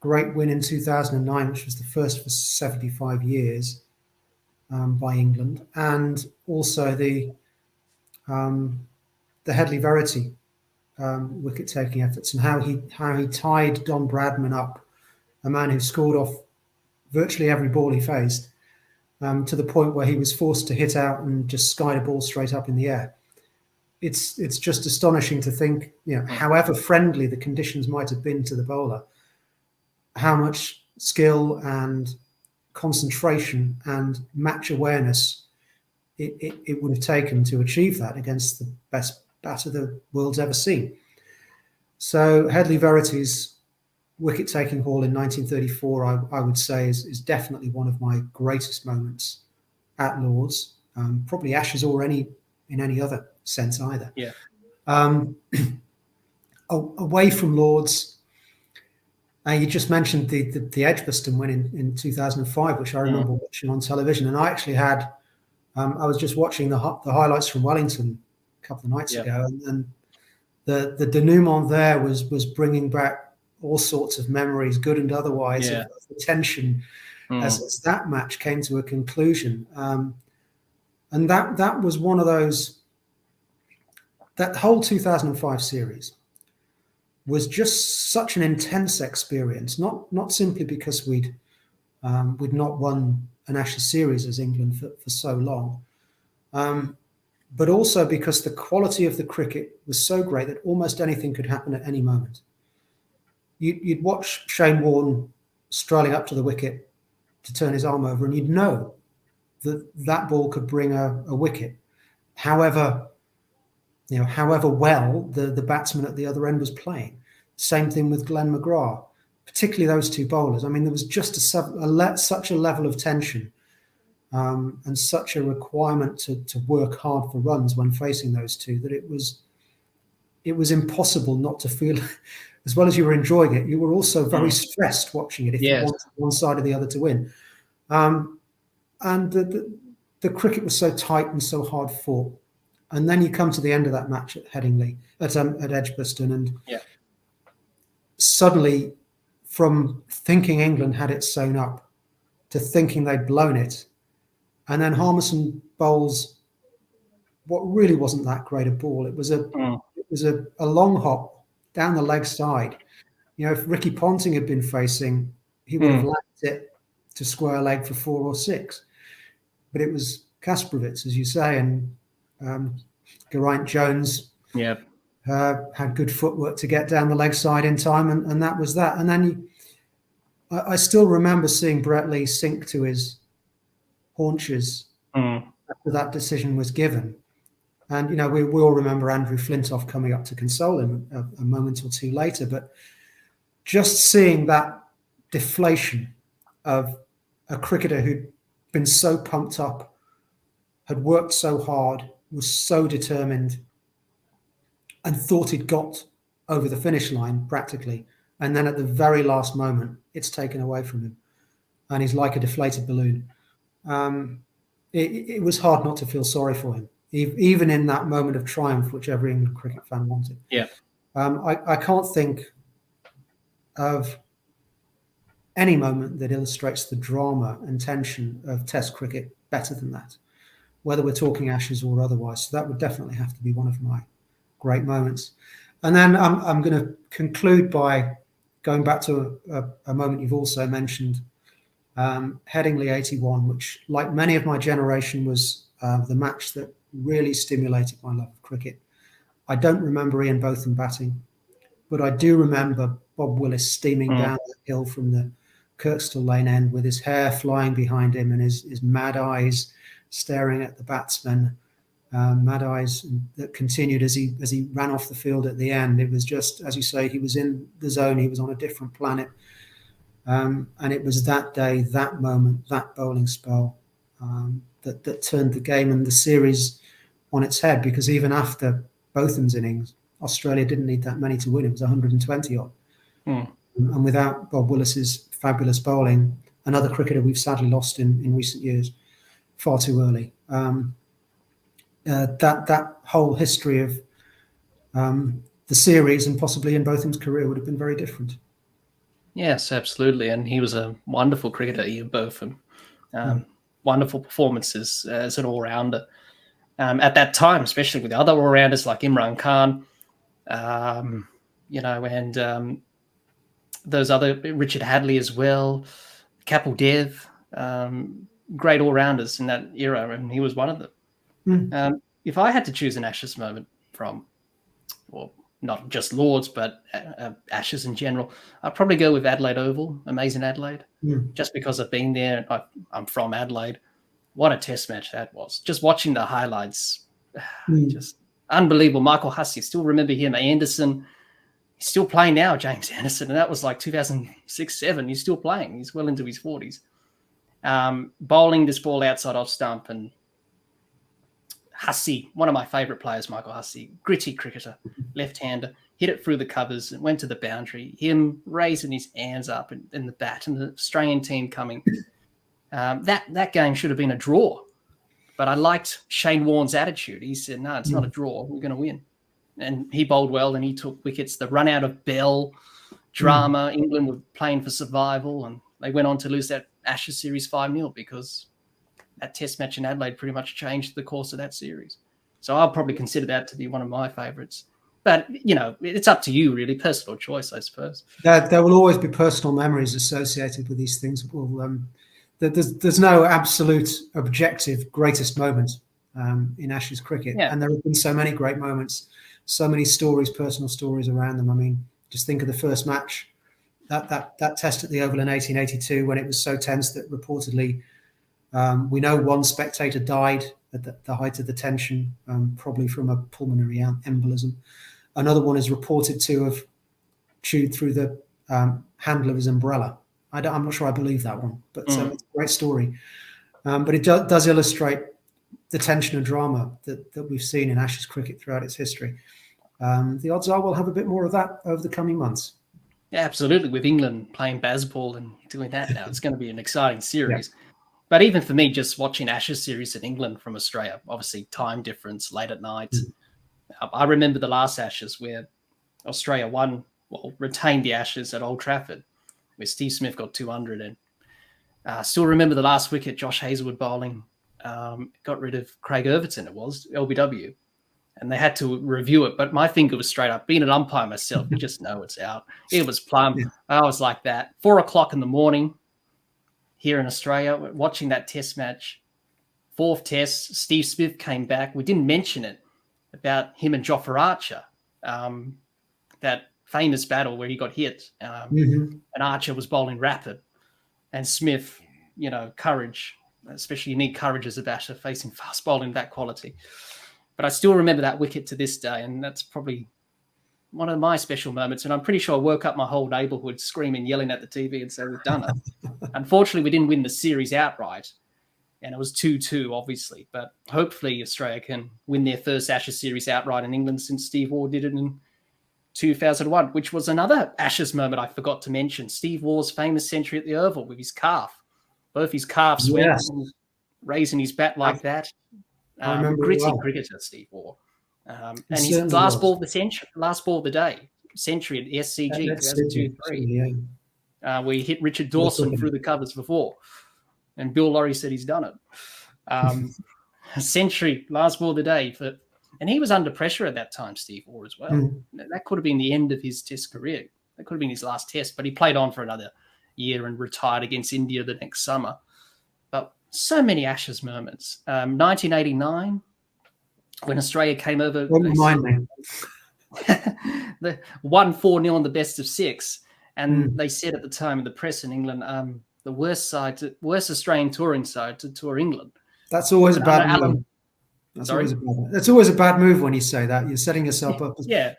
great win in 2009, which was the first for 75 years by England, and also the Headley Verity wicket-taking efforts, and how he tied Don Bradman up, a man who scored off virtually every ball he faced, to the point where he was forced to hit out and just sky a ball straight up in the air. It's just astonishing to think, however friendly the conditions might have been to the bowler, how much skill and concentration and match awareness it would have taken to achieve that against the best batter the world's ever seen. So Headley Verity's wicket-taking haul in 1934, I would say, is definitely one of my greatest moments at Lord's. Probably Ashes or in any other sense either. Yeah. Away from Lord's, you just mentioned the Edgbaston win in 2005, which I remember watching on television. And I actually had, I was just watching the highlights from Wellington a couple of nights ago, and the denouement there was bringing back all sorts of memories, good and otherwise, of the tension as that match came to a conclusion. And that was one of those, that whole 2005 series was just such an intense experience, not simply because we'd not won an Ashes series as England for so long, but also because the quality of the cricket was so great that almost anything could happen at any moment. You'd watch Shane Warne strolling up to the wicket to turn his arm over, and you'd know that ball could bring a wicket. However well the batsman at the other end was playing. Same thing with Glenn McGrath, particularly those two bowlers. I mean, there was just such a level of tension and such a requirement to work hard for runs when facing those two, that it was impossible not to feel, as well as you were enjoying it, you were also very stressed watching it if you wanted one side or the other to win. And the cricket was so tight and so hard fought. And then you come to the end of that match at Headingley, at Edgbaston, and suddenly, from thinking England had it sewn up to thinking they'd blown it, and then Harmison bowls what really wasn't that great a ball. It was a long hop down the leg side. If Ricky Ponting had been facing, he would have landed it to square leg for 4 or 6. But it was Kasparowicz, as you say, and Geraint Jones had good footwork to get down the leg side in time, and that was that. And then I still remember seeing Brett Lee sink to his haunches after that decision was given. And, we all remember Andrew Flintoff coming up to console him a moment or two later. But just seeing that deflation of a cricketer who'd been so pumped up, had worked so hard, was so determined, and thought he'd got over the finish line practically. And then at the very last moment, it's taken away from him. And he's like a deflated balloon. It was hard not to feel sorry for him, even in that moment of triumph, which every England cricket fan wanted. Yeah. I can't think of any moment that illustrates the drama and tension of Test cricket better than that, whether we're talking Ashes or otherwise. So that would definitely have to be one of my great moments. And then I'm going to conclude by going back to a moment you've also mentioned, Headingley 81, which, like many of my generation, was the match that really stimulated my love of cricket. I don't remember Ian Botham batting, but I do remember Bob Willis steaming down the hill from the Kirkstall Lane end with his hair flying behind him and his mad eyes staring at the batsmen, mad eyes that continued as he ran off the field at the end. It was just, as you say, he was in the zone, he was on a different planet. And it was that day, that moment, that bowling spell that turned the game and the series on its head, because even after Botham's innings, Australia didn't need that many to win. It was 120 odd. And without Bob Willis's fabulous bowling, another cricketer we've sadly lost in recent years, far too early. That whole history of the series and possibly in Botham's career would have been very different. Yes, absolutely. And he was a wonderful cricketer, Ian Botham. Wonderful performances as an all-rounder. At that time, especially with other all-rounders like Imran Khan, and those other, Richard Hadley as well, Kapil Dev, great all-rounders in that era, and he was one of them. If I had to choose an Ashes moment from, well, not just Lords, but Ashes in general, I'd probably go with Adelaide Oval, amazing Adelaide, just because I've been there. I'm from Adelaide. What a test match that was. Just watching the highlights, just unbelievable. Michael Hussey, still remember him. Anderson, he's still playing now, James Anderson, and that was like 2006-07. He's still playing. He's well into his 40s. Bowling this ball outside off stump, and Hussey, one of my favourite players, Michael Hussey, gritty cricketer, left-hander, hit it through the covers and went to the boundary. Him raising his hands up in the bat, and the Australian team coming. That game should have been a draw, but I liked Shane Warne's attitude. He said, "No, it's not a draw. We're going to win." And he bowled well, and he took wickets. The run out of Bell, drama. England were playing for survival, and they went on to lose that Ashes series 5-0 because that test match in Adelaide pretty much changed the course of that series. So I'll probably consider that to be one of my favourites. But, it's up to you, really. Personal choice, I suppose. There will always be personal memories associated with these things. Well, there's no absolute objective greatest moment in Ashes cricket. Yeah. And there have been so many great moments, so many stories, personal stories around them. I mean, just think of the first match, that test at the Oval in 1882 when it was so tense that reportedly we know one spectator died at the height of the tension, probably from a pulmonary embolism. Another one is reported to have chewed through the handle of his umbrella. I'm not sure I believe that one, but it's a great story. But it does illustrate the tension and drama that we've seen in Ashes cricket throughout its history. The odds are we'll have a bit more of that over the coming months. Yeah, absolutely. With England playing baseball and doing that now, it's going to be an exciting series. Yeah. But even for me, just watching Ashes series in England from Australia, obviously time difference, late at night. I remember the last Ashes where Australia retained the Ashes at Old Trafford, where Steve Smith got 200. And I still remember the last wicket, Josh Hazlewood bowling, got rid of Craig Irvington, it was, LBW. And they had to review it. But my finger was straight up. Being an umpire myself, you just know it's out. It was plumb. Yeah. I was like that. 4:00 in the morning here in Australia, watching that test match. Fourth test, Steve Smith came back. We didn't mention it about him and Jofra Archer, that famous battle where he got hit. And Archer was bowling rapid. And Smith, courage, especially you need courage as a batter facing fast bowling that quality. But I still remember that wicket to this day, and that's probably one of my special moments. And I'm pretty sure I woke up my whole neighbourhood screaming, yelling at the TV and saying, "We've done it." Unfortunately, we didn't win the series outright, and it was 2-2, obviously. But hopefully Australia can win their first Ashes series outright in England since Steve Waugh did it in 2001, which was another Ashes moment I forgot to mention. Steve Waugh's famous century at the Oval with his calf. Both his calves went, raising his bat like that. Gritty cricketer, Steve Waugh. And his last ball of the day, century at the SCG 2002-03. Where he hit Richard Dawson through the covers before. And Bill Lawry said he's done it. A century, last ball of the day. And he was under pressure at that time, Steve Waugh, as well. That could have been the end of his test career. That could have been his last test, but he played on for another year and retired against India the next summer. But so many Ashes moments. 1989, when Australia came over. Don't remind me. The 1-4-0 on the best of 6. And they said at the time in the press in England, the worst Australian touring side to tour England. That's always a bad move. That's always a bad move when you say that. You're setting yourself up. They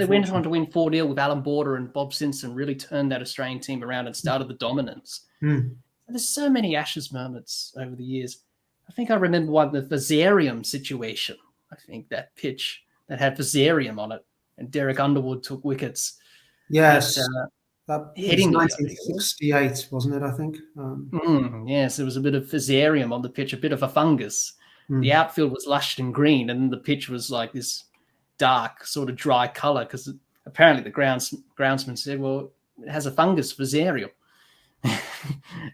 went on to win 4-0 with Alan Border and Bob Simpson, really turned that Australian team around and started the dominance. There's so many Ashes moments over the years. I think I remember one, the Fazarium situation. I think that pitch that had Fazarium on it, and Derek Underwood took wickets. Yes, that was 1968, wasn't it? I think. Yes, there was a bit of Fazarium on the pitch, a bit of a fungus. The outfield was lush and green, and the pitch was like this dark, sort of dry color because apparently the groundsman said, "Well, has a fungus, Fusarium.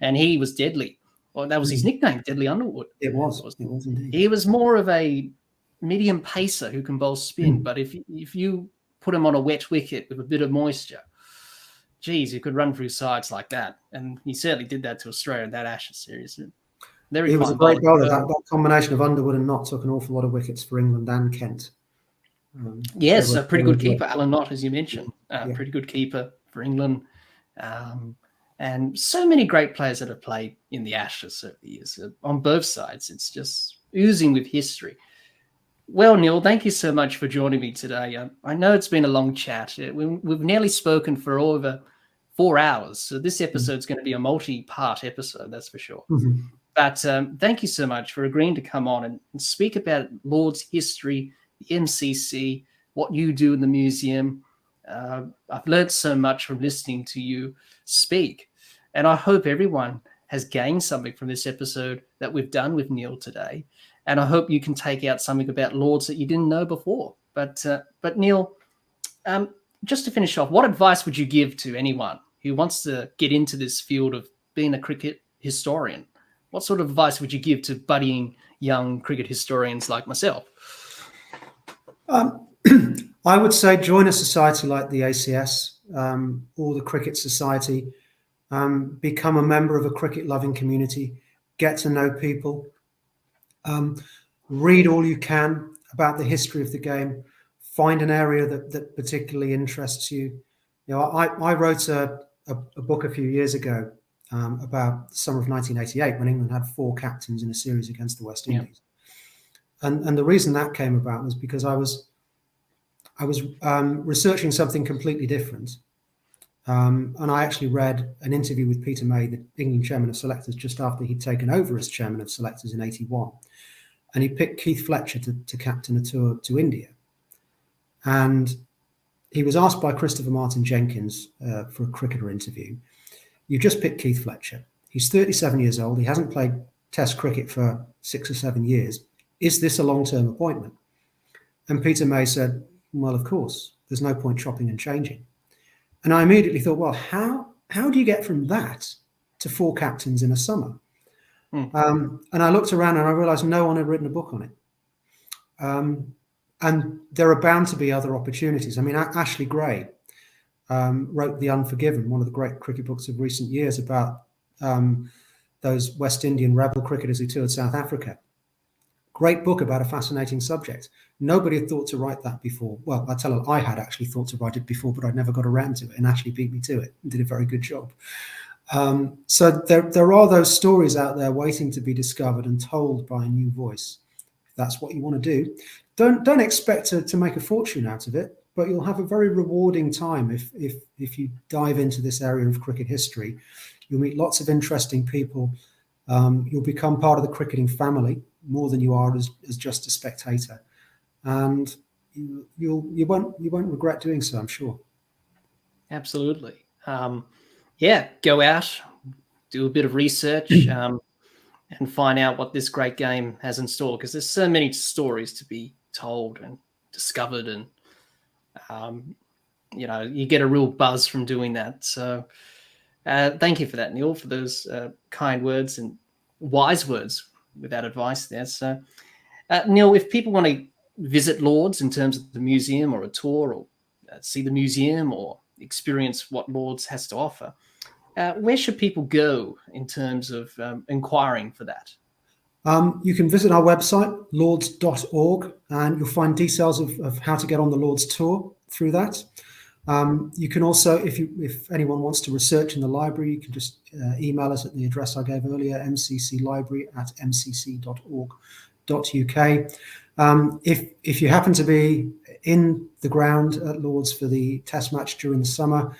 And he was deadly. Well, that was his nickname, Deadly Underwood. It was indeed. He was more of a medium pacer who can bowl spin, but if you put him on a wet wicket with a bit of moisture, geez, you could run through sides like that. And he certainly did that to Australia in that Ashes series. He was a great bowler. That combination of Underwood and Knott took an awful lot of wickets for England and Kent. Yes, a pretty good keeper, Alan Knott, as you mentioned. Pretty good keeper for England. And so many great players that have played in the Ashes over the years on both sides. It's just oozing with history. Well, Neil, thank you so much for joining me today. I know it's been a long chat. We've nearly spoken for over 4 hours. So this episode's going to be a multi-part episode, that's for sure. But thank you so much for agreeing to come on and speak about Lord's history, the MCC, what you do in the museum. I've learned so much from listening to you speak. And I hope everyone has gained something from this episode that we've done with Neil today. And I hope you can take out something about Lords that you didn't know before. But Neil, just to finish off, what advice would you give to anyone who wants to get into this field of being a cricket historian? What sort of advice would you give to budding young cricket historians like myself? I would say join a society like the ACS or the Cricket Society. Become a member of a cricket-loving community. Get to know people. Read all you can about the history of the game. Find an area that particularly interests you. You know, I wrote a book a few years ago about the summer of 1988 when England had 4 captains in a series against the West Indies. And the reason that came about was because I was researching something completely different. And I actually read an interview with Peter May, the England chairman of selectors, just after he'd taken over as chairman of selectors in 81. And he picked Keith Fletcher to captain a tour to India. And he was asked by Christopher Martin Jenkins for a cricketer interview. You just picked Keith Fletcher. He's 37 years old. He hasn't played Test cricket for 6 or 7 years. Is this a long-term appointment? And Peter May said, well, of course. There's no point chopping and changing. And I immediately thought, well, how do you get from that to 4 captains in a summer? And I looked around and I realized no one had written a book on it. And there are bound to be other opportunities. I mean, Ashley Gray wrote The Unforgiven, one of the great cricket books of recent years about those West Indian rebel cricketers who toured South Africa. Great book about a fascinating subject. Nobody had thought to write that before. Well, I tell her I had actually thought to write it before, but I'd never got around to it, and Ashley beat me to it and did a very good job. So there are those stories out there waiting to be discovered and told by a new voice. If that's what you want to do, don't expect to make a fortune out of it, but you'll have a very rewarding time if you dive into this area of cricket history. You'll meet lots of interesting people. You'll become part of the cricketing family more than you are as just a spectator, and you won't regret doing so, I'm sure. Absolutely. Go out, do a bit of research, and find out what this great game has in store, because there's so many stories to be told and discovered, and you get a real buzz from doing that. So thank you for that, Neil, for those kind words and wise words with that advice there. So Neil, if people want to visit Lords in terms of the museum or a tour, or see the museum or experience what Lords has to offer, where should people go in terms of inquiring for that? You can visit our website, lords.org, and you'll find details of how to get on the Lords tour through that. You can also, if anyone wants to research in the library, you can just email us at the address I gave earlier, mcclibrary@mcc.org.uk. If you happen to be in the ground at Lords for the Test match during the summer,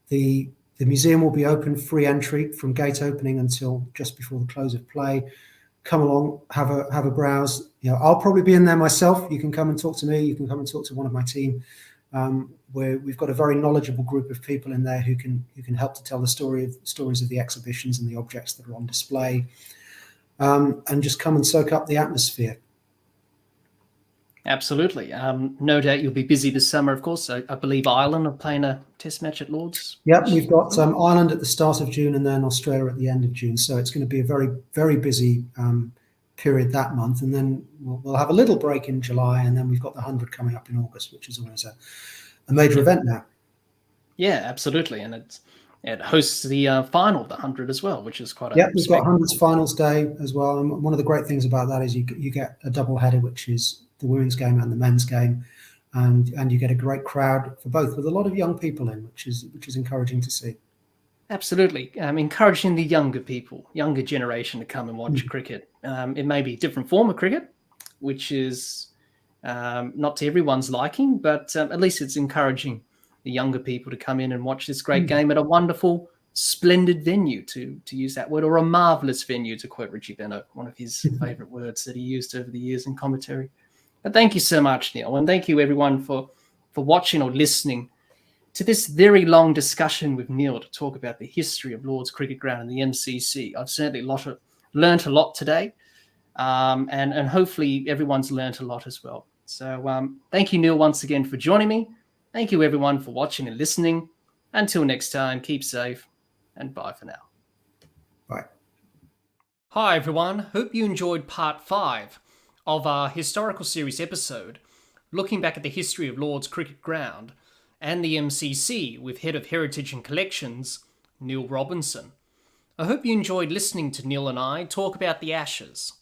the museum will be open, free entry from gate opening until just before the close of play. Come along, have a browse. I'll probably be in there myself. You can come and talk to me. You can come and talk to one of my team. Where we've got a very knowledgeable group of people in there who can help to tell the stories of the exhibitions and the objects that are on display, and just come and soak up the atmosphere. Absolutely. No doubt you'll be busy this summer, of course. I believe Ireland are playing a test match at Lord's. Yep, we've got Ireland at the start of June and then Australia at the end of June. So it's going to be a very, very busy period that month. And then we'll have a little break in July, and then we've got the 100 coming up in August, which is always a major event now. Yeah, absolutely. And it hosts the final of the 100 as well, which is quite a... Yeah, we've got 100's finals day as well. And one of the great things about that is you get a double header, which is the women's game and the men's game. And you get a great crowd for both, with a lot of young people in, which is encouraging to see. Absolutely. Encouraging the younger people, younger generation to come and watch cricket. It may be a different form of cricket, which is not to everyone's liking, but at least it's encouraging the younger people to come in and watch this great game at a wonderful, splendid venue, to use that word, or a marvellous venue, to quote Richie Bennett, one of his favourite words that he used over the years in commentary. But thank you so much, Neil, and thank you everyone for watching or listening to this very long discussion with Neil to talk about the history of Lord's Cricket Ground and the MCC. I've certainly learnt a lot today, and hopefully everyone's learnt a lot as well. So thank you, Neil, once again for joining me. Thank you, everyone, for watching and listening. Until next time, keep safe, and bye for now. Bye. Hi, everyone. Hope you enjoyed part 5 of our historical series episode, looking back at the history of Lord's Cricket Ground and the MCC with Head of Heritage and Collections, Neil Robinson. I hope you enjoyed listening to Neil and I talk about the Ashes.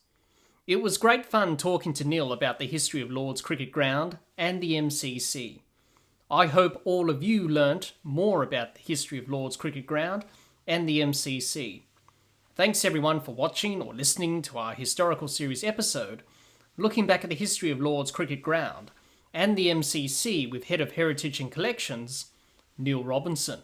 It was great fun talking to Neil about the history of Lord's Cricket Ground and the MCC. I hope all of you learnt more about the history of Lord's Cricket Ground and the MCC. Thanks everyone for watching or listening to our historical series episode, looking back at the history of Lord's Cricket Ground and the MCC with Head of Heritage and Collections, Neil Robinson.